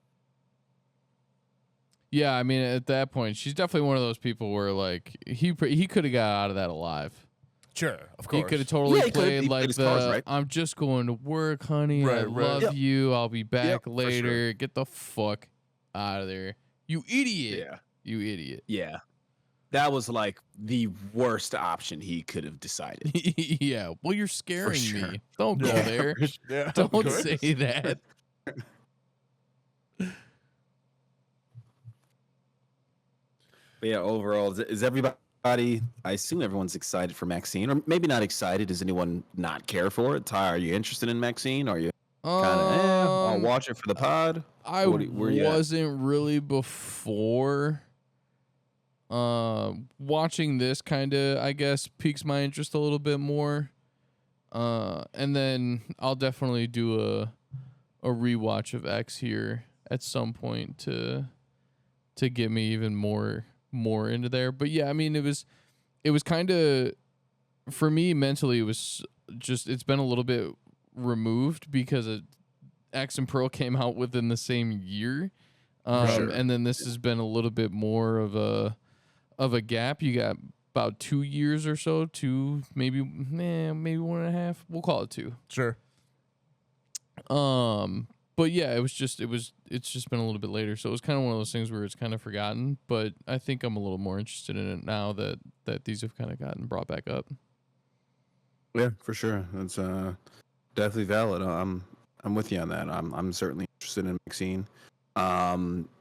Yeah, I mean, at that point, she's definitely one of those people where like he could have got out of that alive. Sure, of He course. could have totally Yeah, he could've- played he played like his cards right. I'm just going to work, honey. I Right, right. love Yep. you. I'll be back for later. sure. Get the fuck out of there. You idiot. Yeah. You idiot. Yeah. That was like the worst option he could have decided. Yeah. Well, you're scaring sure. me. Don't go Yeah. there. Yeah, of Don't course. say that. But yeah, overall, is everybody? I assume everyone's excited for Maxine, or maybe not excited. Does anyone not care for it? Ty, are you interested in Maxine? Are you kind of? I'll watch it for the pod. I Where you at? wasn't really before. Watching this kind of, I guess, piques my interest a little bit more. And then I'll definitely do a rewatch of X here at some point to get me even more into there. But yeah, I mean, it was kind of, for me mentally, it was just, it's been a little bit removed because X and Pearl came out within the same year. Sure. And then this has been a little bit more of a gap. You got about 2 years or so, maybe 1.5. We'll call it 2. Sure. But yeah, it's just been a little bit later. So it was kind of one of those things where it's kind of forgotten, but I think I'm a little more interested in it now that these have kind of gotten brought back up. Yeah, for sure. That's definitely valid. I'm with you on that. I'm certainly interested in Maxine.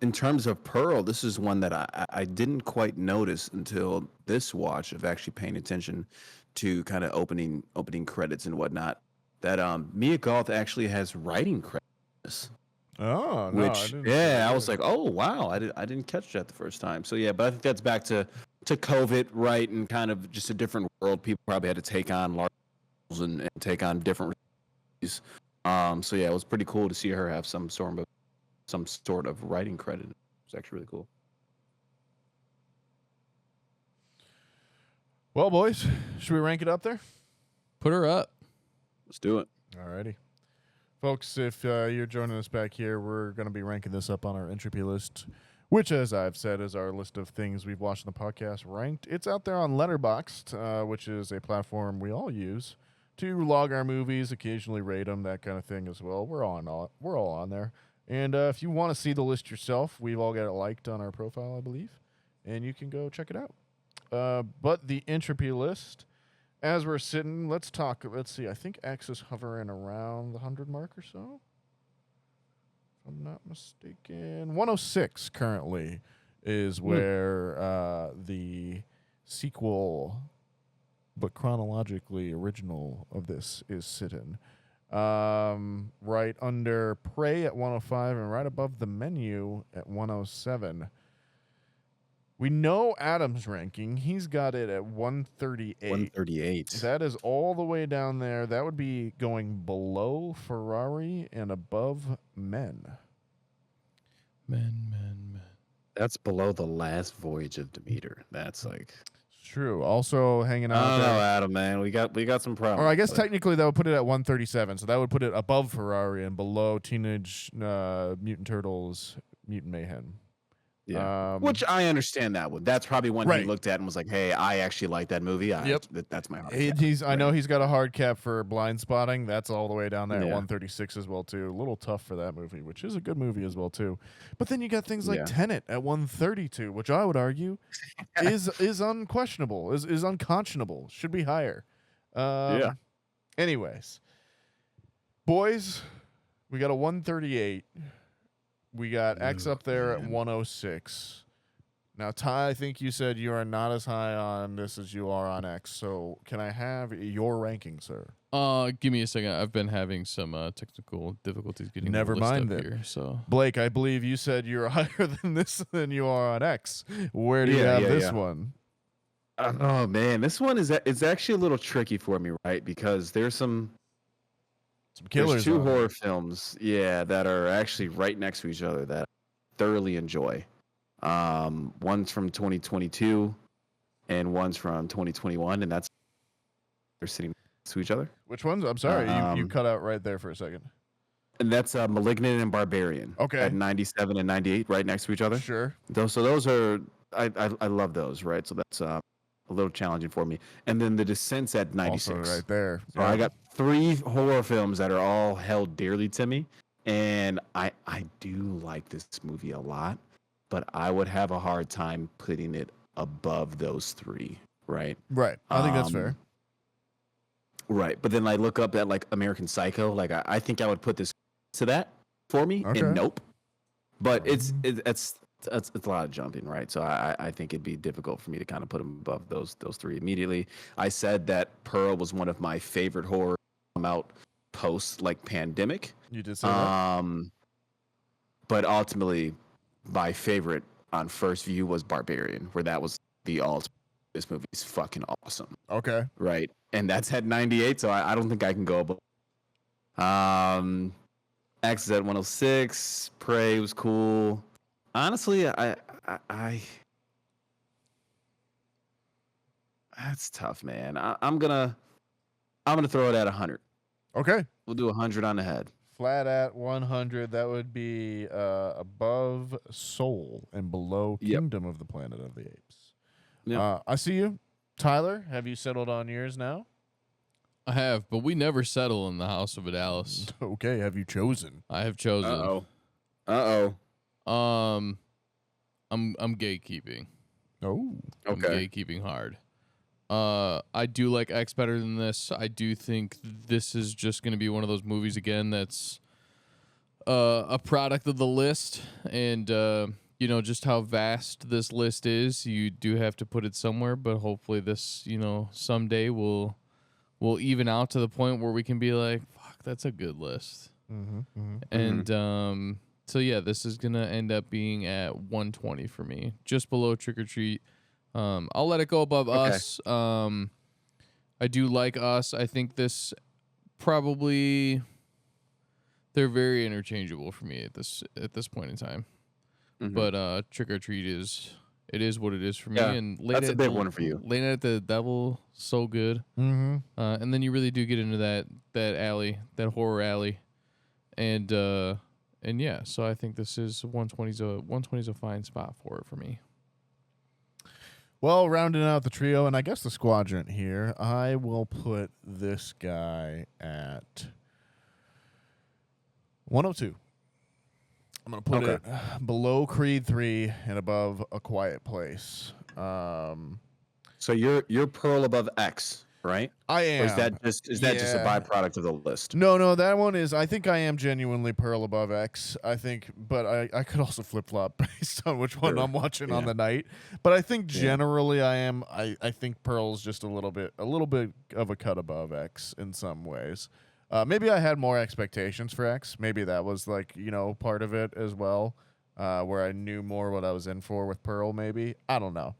In terms of Pearl, this is one that I didn't quite notice until this watch of actually paying attention to kind of opening credits and whatnot. That Mia Goth actually has writing credits. Oh, no, Which, I didn't yeah, I was like, oh wow, I didn't catch that the first time. So yeah, but I think that's back to COVID, right, and kind of just a different world. People probably had to take on large roles and take on different. So yeah, it was pretty cool to see her have some sort of writing credit. It's actually really cool. Well, boys, should we rank it up there? Put her up. Let's do it. Alrighty. Folks, if you're joining us back here, we're going to be ranking this up on our Entropy list, which, as I've said, is our list of things we've watched in the podcast ranked. It's out there on Letterboxd, which is a platform we all use to log our movies, occasionally rate them, that kind of thing as well. We're all on there. And if you want to see the list yourself, we've all got it liked on our profile, I believe, and you can go check it out. But the Entropy list, as we're sitting, let's see, I think X is hovering around the 100 mark or so. If I'm not mistaken. 106 currently is where the sequel, but chronologically original of this is sitting. Right under Prey at 105 and right above The Menu at 107. We know Adam's ranking. He's got it at 138. 138. That is all the way down there. That would be going below Ferrari and above Men. Men. That's below the last voyage of Demeter. That's like. True. Also hanging out I don't there. know, Adam, man. We got some problems. Or I guess but- technically that would put it at 137. So that would put it above Ferrari and below Teenage Mutant Turtles, Mutant Mayhem. Yeah. Which I understand that one. That's probably one Right. he looked at and was like, "Hey, I actually like that movie." Yep. That's my hard cap. I know he's got a hard cap for Blind Spotting. That's all the way down there at Yeah. 136 as well too. A little tough for that movie, which is a good movie as well too. But then you got things like Yeah. Tenet at 132, which I would argue is unquestionable, is unconscionable, should be higher. Yeah. Anyways, boys, we got a 138. We got X up there at 106. Now, Ty, I think you said you are not as high on this as you are on X. So can I have your ranking, sir? Give me a second. I've been having some technical difficulties getting Never the list mind up then. here. So Blake, I believe you said you're higher than this than you are on X. Where do you have this one? Oh man, this one it's actually a little tricky for me, right? Because there's some Killers. there's two on it. horror films, that are actually right next to each other that I thoroughly enjoy. One's from 2022, and one's from 2021, and they're sitting next to each other. Which ones? I'm sorry, you cut out right there for a second. And that's Malignant and Barbarian. Okay. At 97 and 98, right next to each other. Sure. Those are I love those, right? So that's a little challenging for me. And then The Descent's at 96. Also right there. So I got 3 horror films that are all held dearly to me, and I do like this movie a lot, but I would have a hard time putting it above those 3, right? Right. I think that's fair. Right, but then I look up at like American Psycho, like I think I would put this to that for me, Okay. and nope. But it's a lot of jumping, right? So I think it'd be difficult for me to kind of put them above those 3 immediately. I said that Pearl was one of my favorite horror come out post like pandemic. You did say that. But ultimately, my favorite on first view was Barbarian, where that was the ultimate. This movie is fucking awesome. Okay. Right, and that's at 98, so I don't think I can go above. X is at 106. Prey was cool. Honestly, I that's tough, man. I'm gonna throw it at 100. Okay. We'll do 100 on the head. Flat at 100. That would be above Soul and below Kingdom of the Planet of the Apes. Yep. I see you. Tyler, have you settled on yours now? I have, but we never settle in the house of a Dallas. Okay. Have you chosen? I have chosen. Uh-oh. I'm gatekeeping. Oh. I'm gatekeeping hard. I do like X better than this. I do think this is just going to be one of those movies again that's a product of the list, and just how vast this list is. You do have to put it somewhere, but hopefully this, someday will even out to the point where we can be like, fuck, that's a good list. And so yeah, this is gonna end up being at 120 for me, just below Trick or Treat. I'll let it go above Us. I do like Us. I think this probably, they're very interchangeable for me at this point in time. But Trick or Treat is what it is for me. And that's a big one for you. Late Night at the Devil, so good. And then you really do get into that alley, that horror alley, and yeah. So I think this is 120's a fine spot for it for me. Well, rounding out the trio, and I guess the squadron here, I will put this guy at 102. I'm going to put it below Creed 3 and above A Quiet Place. So you're Pearl above X, right? I am. Or is that just a byproduct of the list? No, that one is, I think I am genuinely Pearl above X. I think, but I could also flip-flop based on which one I'm watching on the night. But I think generally I am, I think Pearl's just a little bit of a cut above X in some ways. Maybe I had more expectations for X. Maybe that was part of it as well, where I knew more what I was in for with Pearl. Maybe I don't know.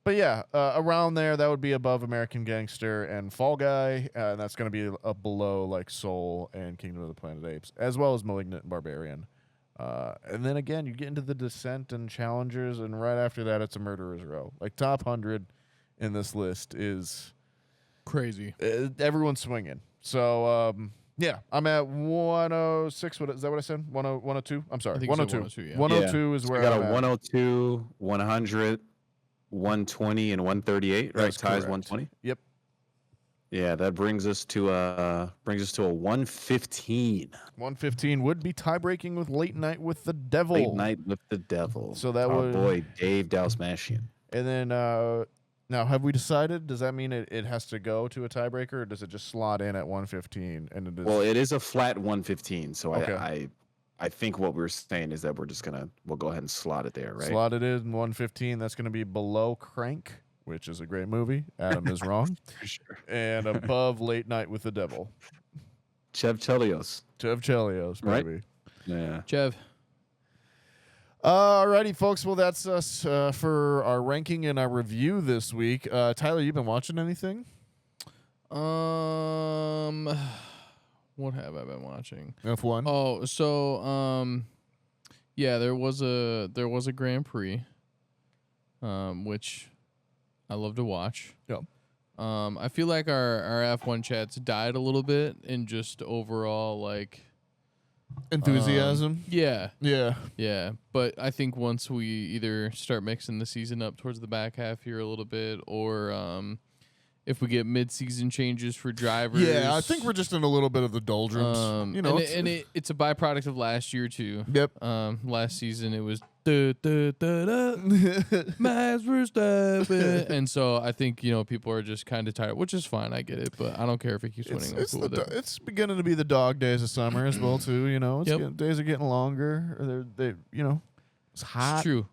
But yeah, around there that would be above American Gangster and Fall Guy, and that's going to be below like Soul and Kingdom of the Planet of the Apes, as well as Malignant and Barbarian. And then again, you get into the Descent and Challengers, and right after that, it's a Murderer's Row. Like top 100 in this list is crazy. Everyone's swinging. So, yeah, I'm at 106. Is that what I said? 102? I'm sorry. 102. 102 is where I got I'm a at. 102, 100, 120, and 138. Right, ties 120. Yep. Yeah, that brings us to a 115. 115 would be tie-breaking with Late Night with the Devil. Late Night with the Devil. So that our would, boy Dave Dalsmashian. And then now, have we decided? Does that mean it has to go to a tiebreaker, or does it just slot in at 115? And it is... Well, it is a flat 115. So okay. I think what we're saying is that we'll go ahead and slot it there, right? Slot it in 115. That's going to be below Crank, which is a great movie. Adam is wrong. For sure. And above Late Night with the Devil. Chev Chelios, baby. Right? Yeah. Chev. Alrighty, folks. Well, that's us for our ranking and our review this week. Tyler, you been watching anything? What have I been watching? F1. Oh, so yeah, there was a Grand Prix, which I love to watch. Yeah. I feel like our F1 chats died a little bit in just overall like Enthusiasm. Yeah. Yeah. But I think once we either start mixing the season up towards the back half here a little bit, or if we get mid-season changes for drivers. Yeah, I think we're just in a little bit of the doldrums. It's a byproduct of last year too. Yep. Last season it was Max Verstappen, and so I think people are just kind of tired, which is fine. I get it, but I don't care if he keeps winning. I'm cool with it. It's beginning to be the dog days of summer as well too. Days are getting longer. Or it's hot. It's true.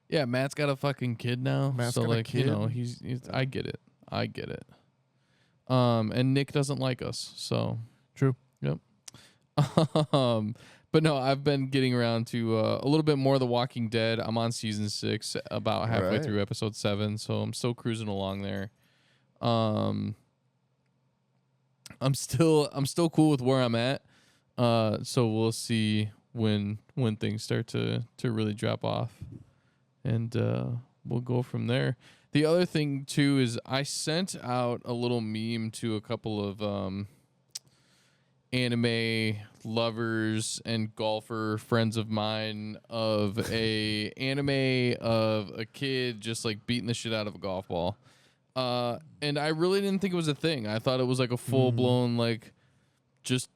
Yeah, Matt's got a fucking kid now. Matt's so got a kid. He's I get it. And Nick doesn't like us, so true. Yep. But no, I've been getting around to a little bit more of The Walking Dead. I'm on season 6, about halfway through episode 7, so I'm still cruising along there. I'm still cool with where I'm at. So we'll see when things start to really drop off, and we'll go from there. The other thing too is I sent out a little meme to a couple of anime lovers and golfer friends of mine of a anime of a kid just like beating the shit out of a golf ball. And I really didn't think it was a thing. I thought it was like a full blown like just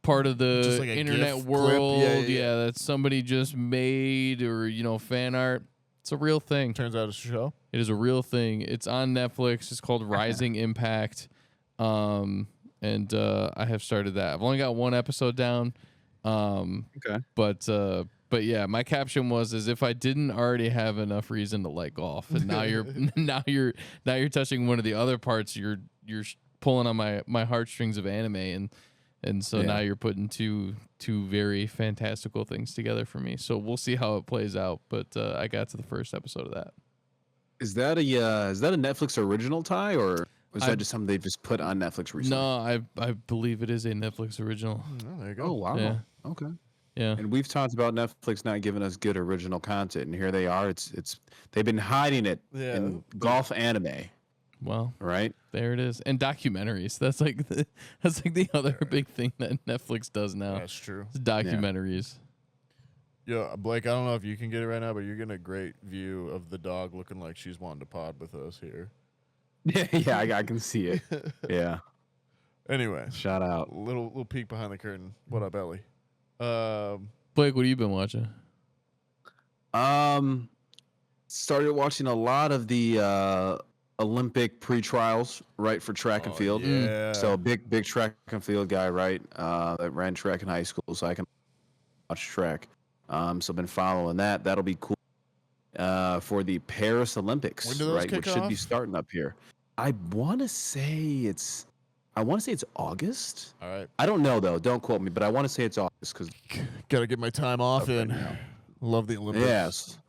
part of the like internet GIF world. clip. Yeah, that somebody just made, or fan art. It's a real thing. Turns out it's a show. It is a real thing. It's on Netflix. It's called Rising Impact. And I have started that. I've only got one episode down. Okay. But yeah, my caption was as if I didn't already have enough reason to like golf, and now you're touching one of the other parts. You're pulling on my heartstrings of anime, and so now you're putting two very fantastical things together for me. So we'll see how it plays out. But I got to the first episode of that. Is that a Netflix original, Ty, or was that just something they just put on Netflix recently? No, I believe it is a Netflix original. Oh, there you go. Oh wow. Yeah. Okay. Yeah. And we've talked about Netflix not giving us good original content, and here they are. It's they've been hiding it in golf anime. Well, right there it is, and documentaries. That's like the other big thing that Netflix does now. That's true. It's documentaries. Yeah, Blake, I don't know if you can get it right now, but you're getting a great view of the dog looking like she's wanting to pod with us here. Yeah, I can see it. Yeah. Anyway, shout out. Little peek behind the curtain. What up, Ellie? Blake, what have you been watching? Started watching a lot of the Olympic pre-trials, right, for track and field. Yeah. So big track and field guy, right? That ran track in high school, so I can watch track. So I've been following that. That'll be cool for the Paris Olympics, when do those right? kick Which should off? be starting up here. I want to say it's August. All right. I don't know though. Don't quote me, but I want to say it's August because gotta get my time off in. Love the Olympics. Yes,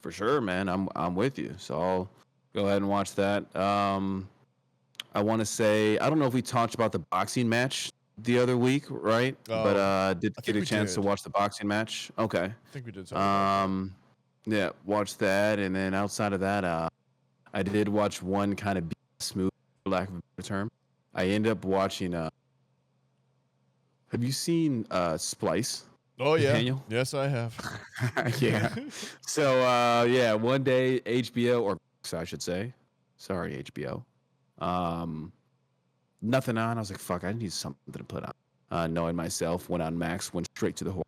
for sure, man. I'm with you. So I'll go ahead and watch that. I want to say I don't know if we talked about the boxing match the other week, right? But did get a chance to watch the boxing match. Okay. I think we did. Yeah, watch that, and then outside of that, I did watch one kind of BS movie, for lack of a better term. I ended up watching. Have you seen Splice? Oh yeah. Nathaniel? Yes, I have. Yeah. So one day HBO, or I should say, sorry HBO, nothing on. I was like, fuck, I need something to put on. Knowing myself, went on Max, went straight to the horror,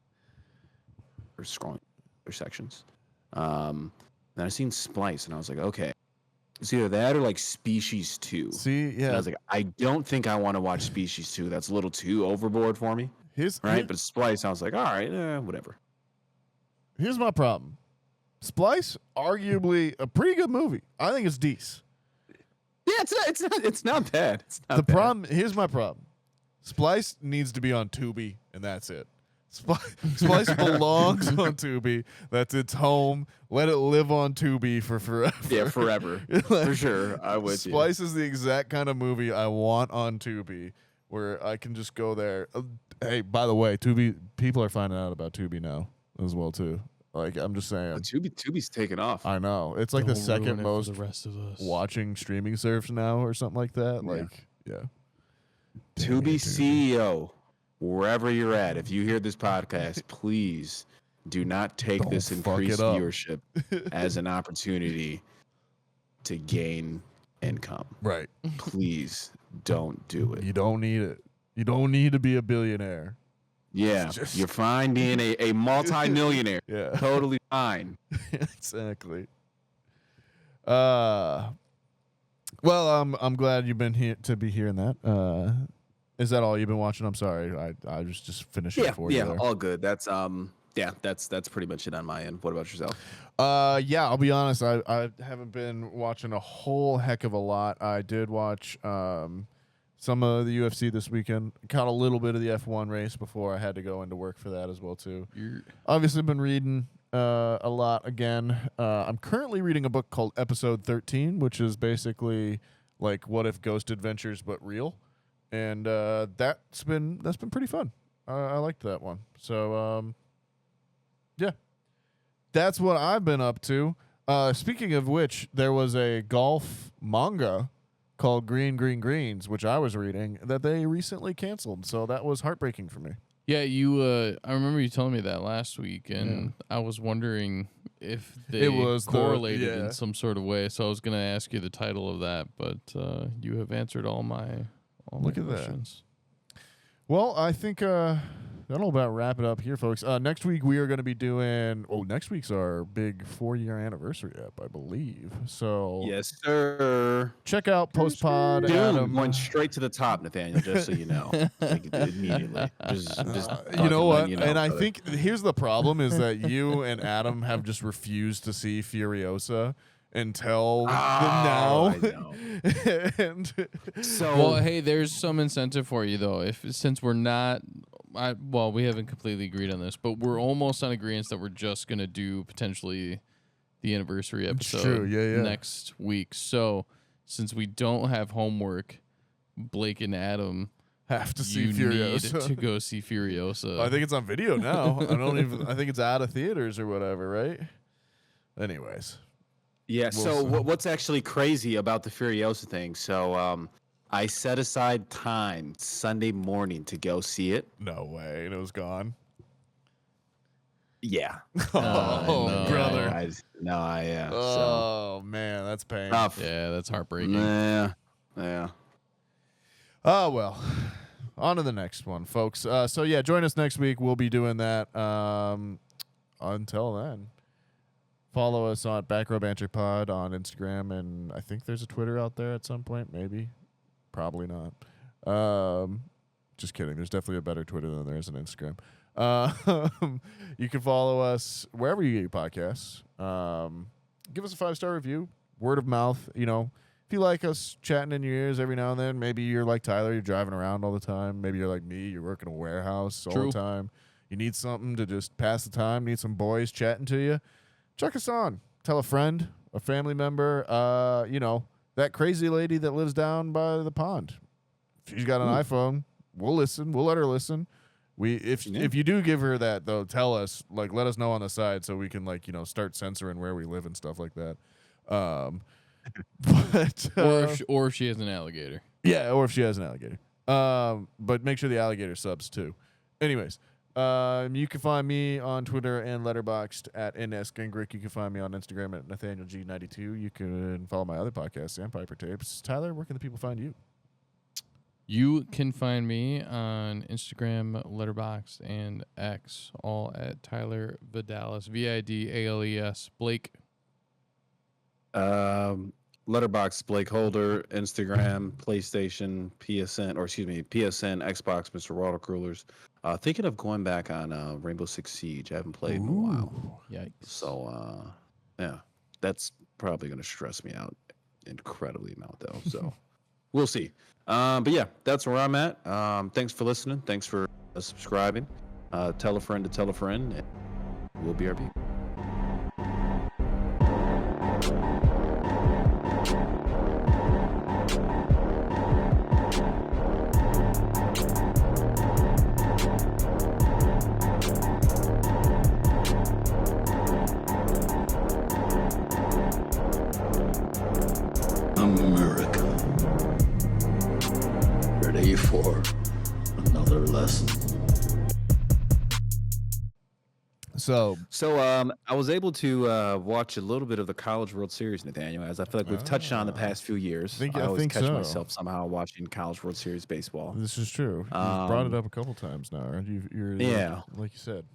or scrolling other sections. Then I seen Splice, and I was like, okay, it's either that or like Species 2. See, yeah. And I was like, I don't think I want to watch Species 2. That's a little too overboard for me. But Splice, I was like, all right, whatever. Here's my problem. Splice, arguably a pretty good movie. I think it's decent. Yeah, it's not bad. It's not the bad. problem. Here's my problem. Splice needs to be on Tubi, and that's it. Splice belongs on Tubi. That's its home. Let it live on Tubi for forever. Yeah, forever. For sure. I would. Splice is the exact kind of movie I want on Tubi, where I can just go there. Hey, by the way, Tubi people are finding out about Tubi now as well too. Like, I'm just saying. Tubi's taking off. I know. It's like the second most the rest of us. watching streaming service now or something like that. Yeah. Like, yeah. Tubi CEO wherever you're at, if you hear this podcast, please do not take Don't this fuck increased it up. viewership as an opportunity to gain income. Right. Please don't do it. You don't need it. You don't need to be a billionaire. Yeah, you're fine being a multi-millionaire. Yeah. Totally fine. Exactly. Well, I'm glad you've been here to be hearing that. Is that all you've been watching? I'm sorry, I was just finishing for you. Yeah, there. all good. That's that's pretty much it on my end. What about yourself? Yeah, I'll be honest. I haven't been watching a whole heck of a lot. I did watch some of the UFC this weekend. Caught a little bit of the F1 race before I had to go into work for that as well too. Obviously been reading a lot again. I'm currently reading a book called Episode 13, which is basically like What If Ghost Adventures but real, and that's been pretty fun. I liked that one. So yeah, that's what I've been up to. Speaking of which, there was a golf manga called Green Green Greens, which I was reading, that they recently canceled. So that was heartbreaking for me. Yeah, you. I remember you telling me that last week, and I was wondering if they correlated in some sort of way. So I was going to ask you the title of that, but you have answered all my questions. Well, I think that'll about wrap it up here, folks. Next week we are going to be doing. Oh, next week's our big 4-year anniversary app, I believe. So yes, sir. Check out Postpod. Dude, Adam. went straight to the top, Nathaniel. Just so you know, like, immediately. Just you know what? You know, and I think here's the problem: is that you and Adam have just refused to see Furiosa until now. I know. And So Well, hey, there's some incentive for you though. Since we're not, we haven't completely agreed on this, but we're almost on agreement that we're just gonna do potentially the anniversary episode true. Yeah. next week. So since we don't have homework, Blake and Adam have to see need Furiosa. to go see Furiosa. I think it's on video now. I think it's out of theaters or whatever, right? Anyways. yeah. We'll So see. what's actually crazy about the Furiosa thing? So I set aside time Sunday morning to go see it. No way. And it was gone. Yeah. Oh, no. brother. Yeah. Oh, man. That's pain. Tough. yeah, that's heartbreaking. Yeah. Oh, well. On to the next one, folks. So, yeah, join us next week. We'll be doing that. Until then, follow us on Back Row Banter Pod on Instagram, and I think there's a Twitter out there at some point. Maybe. Probably not. Just kidding. There's definitely a better Twitter than there is an Instagram. You can follow us wherever you get your podcasts. Give us a 5-star review. Word of mouth. You know, if you like us chatting in your ears every now and then, maybe you're like Tyler, you're driving around all the time. Maybe you're like me, you're working a warehouse all the time. You need something to just pass the time, need some boys chatting to you. Check us on. Tell a friend, a family member, that crazy lady that lives down by the pond. If she's got an iPhone, we'll listen. We'll let her listen. If you do give her that though, tell us, like, let us know on the side so we can start censoring where we live and stuff like that. But Or if she has an alligator. yeah, or if she has an alligator. But make sure the alligator subs too. Anyways, you can find me on Twitter and Letterboxd at @nsgingrick. You can find me on Instagram at NathanielG92. You can follow my other podcast, Sandpiper Tapes. Tyler, where can the people find you? You can find me on Instagram, Letterboxd, and X, all at Tyler Vidalis, VIDALES. Blake. Letterboxd, BlakeHolder, Instagram, PlayStation, PSN, Xbox, Mr. Water Coolers. Thinking of going back on Rainbow Six Siege. I haven't played in a while. Yikes. So, yeah, that's probably going to stress me out incredibly amount, though. So, we'll see. But, yeah, that's where I'm at. Thanks for listening. Thanks for subscribing. Tell a friend to tell a friend. And we'll BRB. America. Ready for Another lesson. So I was able to watch a little bit of the College World Series, Nathaniel, as I feel like we've touched on the past few years. I always catch myself somehow watching College World Series baseball. this is true. You've brought it up a couple times now, right? You're like you said.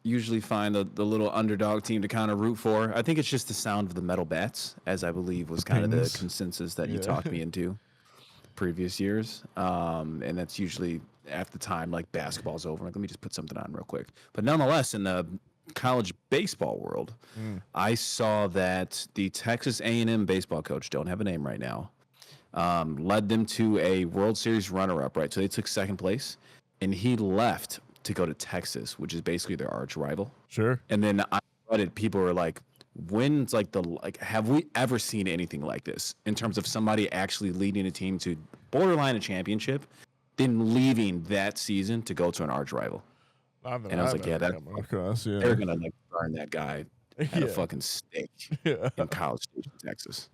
Usually find the little underdog team to kind of root for. I think it's just the sound of the metal bats, as I believe was kind of the consensus that you talked me into previous years. And that's usually at the time like basketball's over. Like, let me just put something on real quick. But nonetheless, in the college baseball world, I saw that the Texas A&M baseball coach, don't have a name right now, led them to a World Series runner-up, right? So they took second place, and he left to go to Texas, which is basically their arch rival. Sure. And then I read it, people were like, when's have we ever seen anything like this in terms of somebody actually leading a team to borderline a championship, then leaving that season to go to an arch rival? And I was like, yeah, they're going to like burn that guy at a fucking stake in College Station, Texas.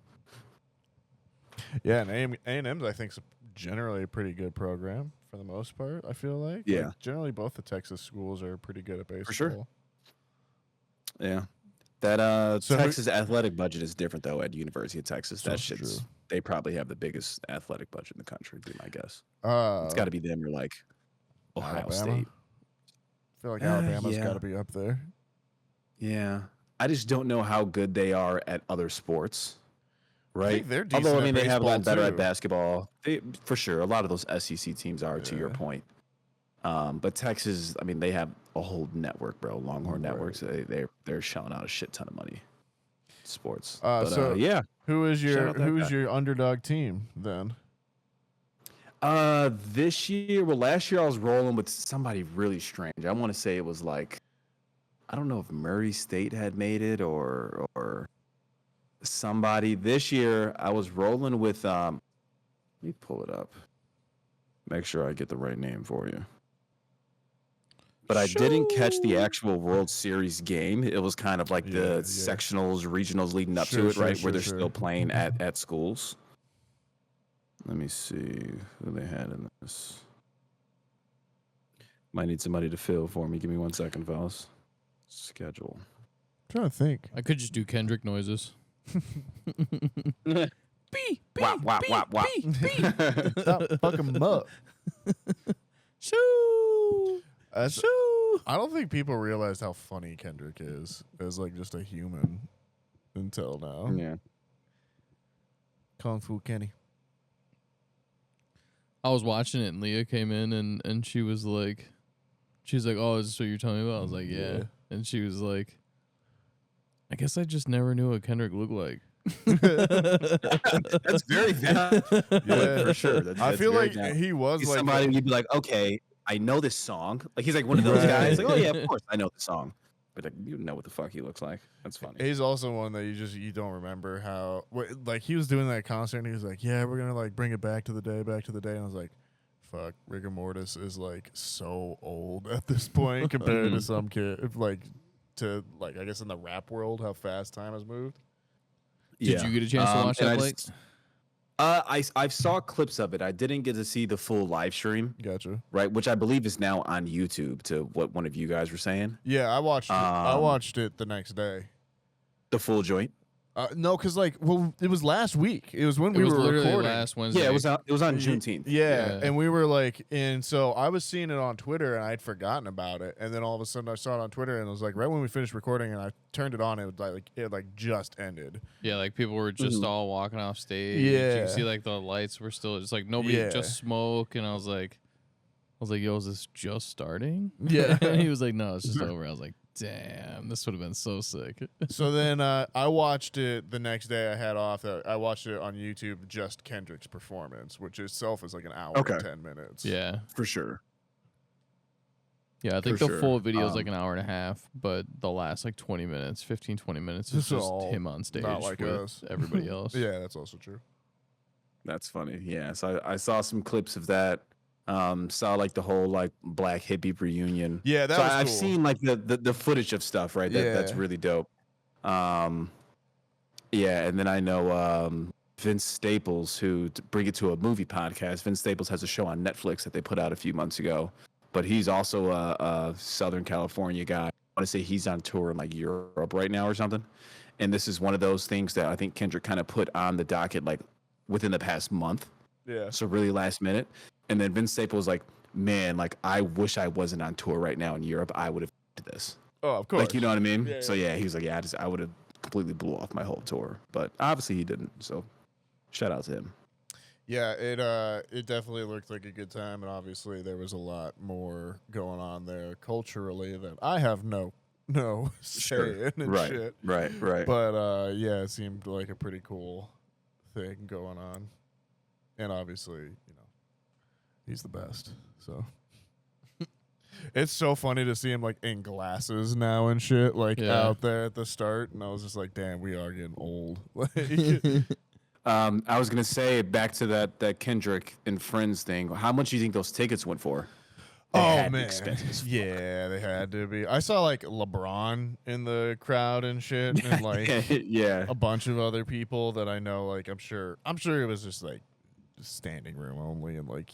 Yeah, and A&M's, I think, is generally a pretty good program for the most part, I feel like. Yeah. Like, generally, both the Texas schools are pretty good at baseball. For sure. Yeah. That Texas athletic budget is different, though, at University of Texas. That shit's true. They probably have the biggest athletic budget in the country, would be my guess. It's got to be them or, like, Ohio State. I feel like Alabama's got to be up there. Yeah. I just don't know how good they are at other sports. Right. They're decent. Although, I mean, they have gotten better at basketball. For sure. A lot of those SEC teams are, to your point. But Texas, I mean, they have a whole network, bro. Longhorn networks. They're shelling out a shit ton of money. Sports. Yeah. Who is your underdog team then? This year, last year I was rolling with somebody really strange. I want to say it was like, I don't know if Murray State had made it or somebody. This year I was rolling with let me pull it up, make sure I get the right name for you, but I didn't catch the actual World Series game. It was kind of like the sectionals, regionals leading up to it, right? Where they're still playing at schools. Let me see who they had in this. Might need somebody to fill for me. Give me 1 second, fellas. Schedule. I'm trying to think. I could just do Kendrick noises. Wop, wop, wop, wop. Stop fucking them up. Shoo! Shoo! I don't think people realize how funny Kendrick is as like just a human until now. Yeah. Kung Fu Kenny. I was watching it and Leah came in and she was like, oh, is this what you're telling me about? I was like, yeah. And she was like, I guess I just never knew what Kendrick looked like. That's very valid. Yeah, for sure. I feel like he was like somebody you'd be like, okay, I know this song. Like he's like one of those guys. Like, oh yeah, of course I know the song, but like, you know what the fuck he looks like. That's funny. He's also one that you don't remember how. Like he was doing that concert and he was like, yeah, we're gonna like bring it back to the day. And I was like, fuck, rigor mortis is like so old at this point compared to some kid. I guess in the rap world, how fast time has moved. Did you get a chance to watch that, Blake? I saw clips of it. I didn't get to see the full live stream. Gotcha. Right, which I believe is now on YouTube. To what one of you guys were saying. Yeah, I watched it the next day. The full joint. No, because it was last week. It was when we were recording. Last Wednesday. Yeah, it was on Juneteenth. Yeah, and we were and so I was seeing it on Twitter, and I'd forgotten about it, and then all of a sudden I saw it on Twitter, and it was like right when we finished recording, and I turned it on, it was just ended. Yeah, like people were just all walking off stage. Yeah, you could see like the lights were still just like nobody, just smoke, and I was like, yo, is this just starting? Yeah, and he was like, no, it's just over. I was like, damn, this would have been so sick. So then I watched it the next day. I had off. I watched it on YouTube, just Kendrick's performance, which itself is like an hour and 10 minutes. Yeah, for sure. Yeah, I think the full video is like an hour and a half, but the last 20 minutes, 15, 20 minutes is just him on stage with everybody else. Yeah, that's also true. That's funny. Yeah, so I saw some clips of that. Saw the whole black hippie reunion. Yeah, that was cool. I've seen the footage of stuff, right? That's really dope. Yeah, and then I know Vince Staples, who, to bring it to a movie podcast, Vince Staples has a show on Netflix that they put out a few months ago. But he's also a Southern California guy. I want to say he's on tour in like Europe right now or something. And this is one of those things that I think Kendrick kind of put on the docket like within the past month. Yeah. So really last minute. And then Vince Staples was like, man, like I wish I wasn't on tour right now in Europe. I would have this. Oh, of course. Like, you know what I mean? Yeah, so yeah, he was like, yeah, I would have completely blew off my whole tour. But obviously he didn't. So shout out to him. Yeah, it definitely looked like a good time, and obviously there was a lot more going on there culturally that I have no say in and shit. Right. But yeah, it seemed like a pretty cool thing going on, and obviously, you know, he's the best. So it's so funny to see him like in glasses now and shit, like out there at the start, and I was just like, damn, we are getting old. Like. I was gonna say back to that Kendrick and Friends thing. How much do you think those tickets went for? Oh man, yeah, they had to be. I saw like LeBron in the crowd and shit, and like a bunch of other people that I know. Like I'm sure it was just like standing room only, and like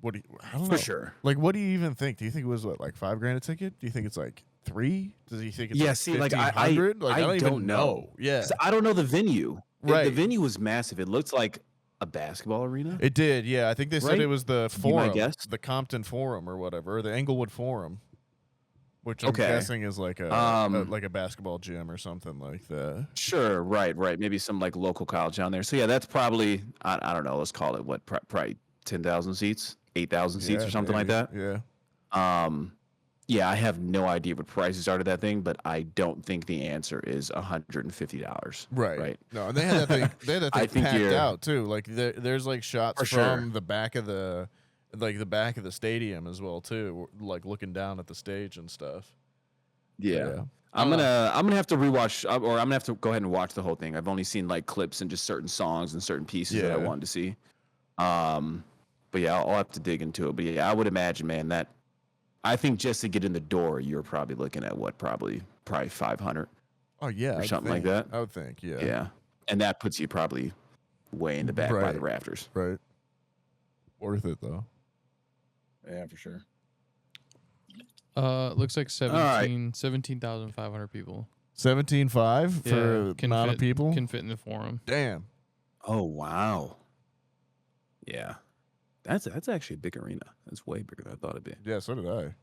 what do you? I don't know. For sure. Like, what do you even think? Do you think it was what, like $5,000 a ticket? Do you think it's like $3,000? Does he think it's like $1,500? Like I don't know. Yeah, I don't know the venue. Right. The venue was massive. It looked like a basketball arena. It did, yeah. I think they said it was the Forum, the Compton Forum or whatever, or the Englewood Forum, which I'm guessing is like a basketball gym or something like that. Sure, right. Maybe some like local college down there. So yeah, that's probably I don't know. Let's call it what, probably 10,000 seats, 8,000 seats or something like that. Yeah. Yeah, I have no idea what prices are to that thing, but I don't think the answer is $150. Right. No, and they had that thing packed out too. Like there's like shots from the back of the stadium as well too, like looking down at the stage and stuff. Yeah. I'm gonna have to rewatch, or I'm gonna have to go ahead and watch the whole thing. I've only seen like clips and just certain songs and certain pieces that I wanted to see. But yeah, I'll have to dig into it. But yeah, I would imagine, man, that I think just to get in the door, you're probably looking at what, probably 500. Oh yeah, or something like that. I would think, yeah. Yeah, and that puts you probably way in the back by the rafters. Right. Worth it though. Yeah, for sure. Looks like 17,500 people. 17.5 for the amount of people can fit in the Forum. Damn. Oh wow. Yeah. That's actually a big arena. That's way bigger than I thought it'd be. Yeah, so did I.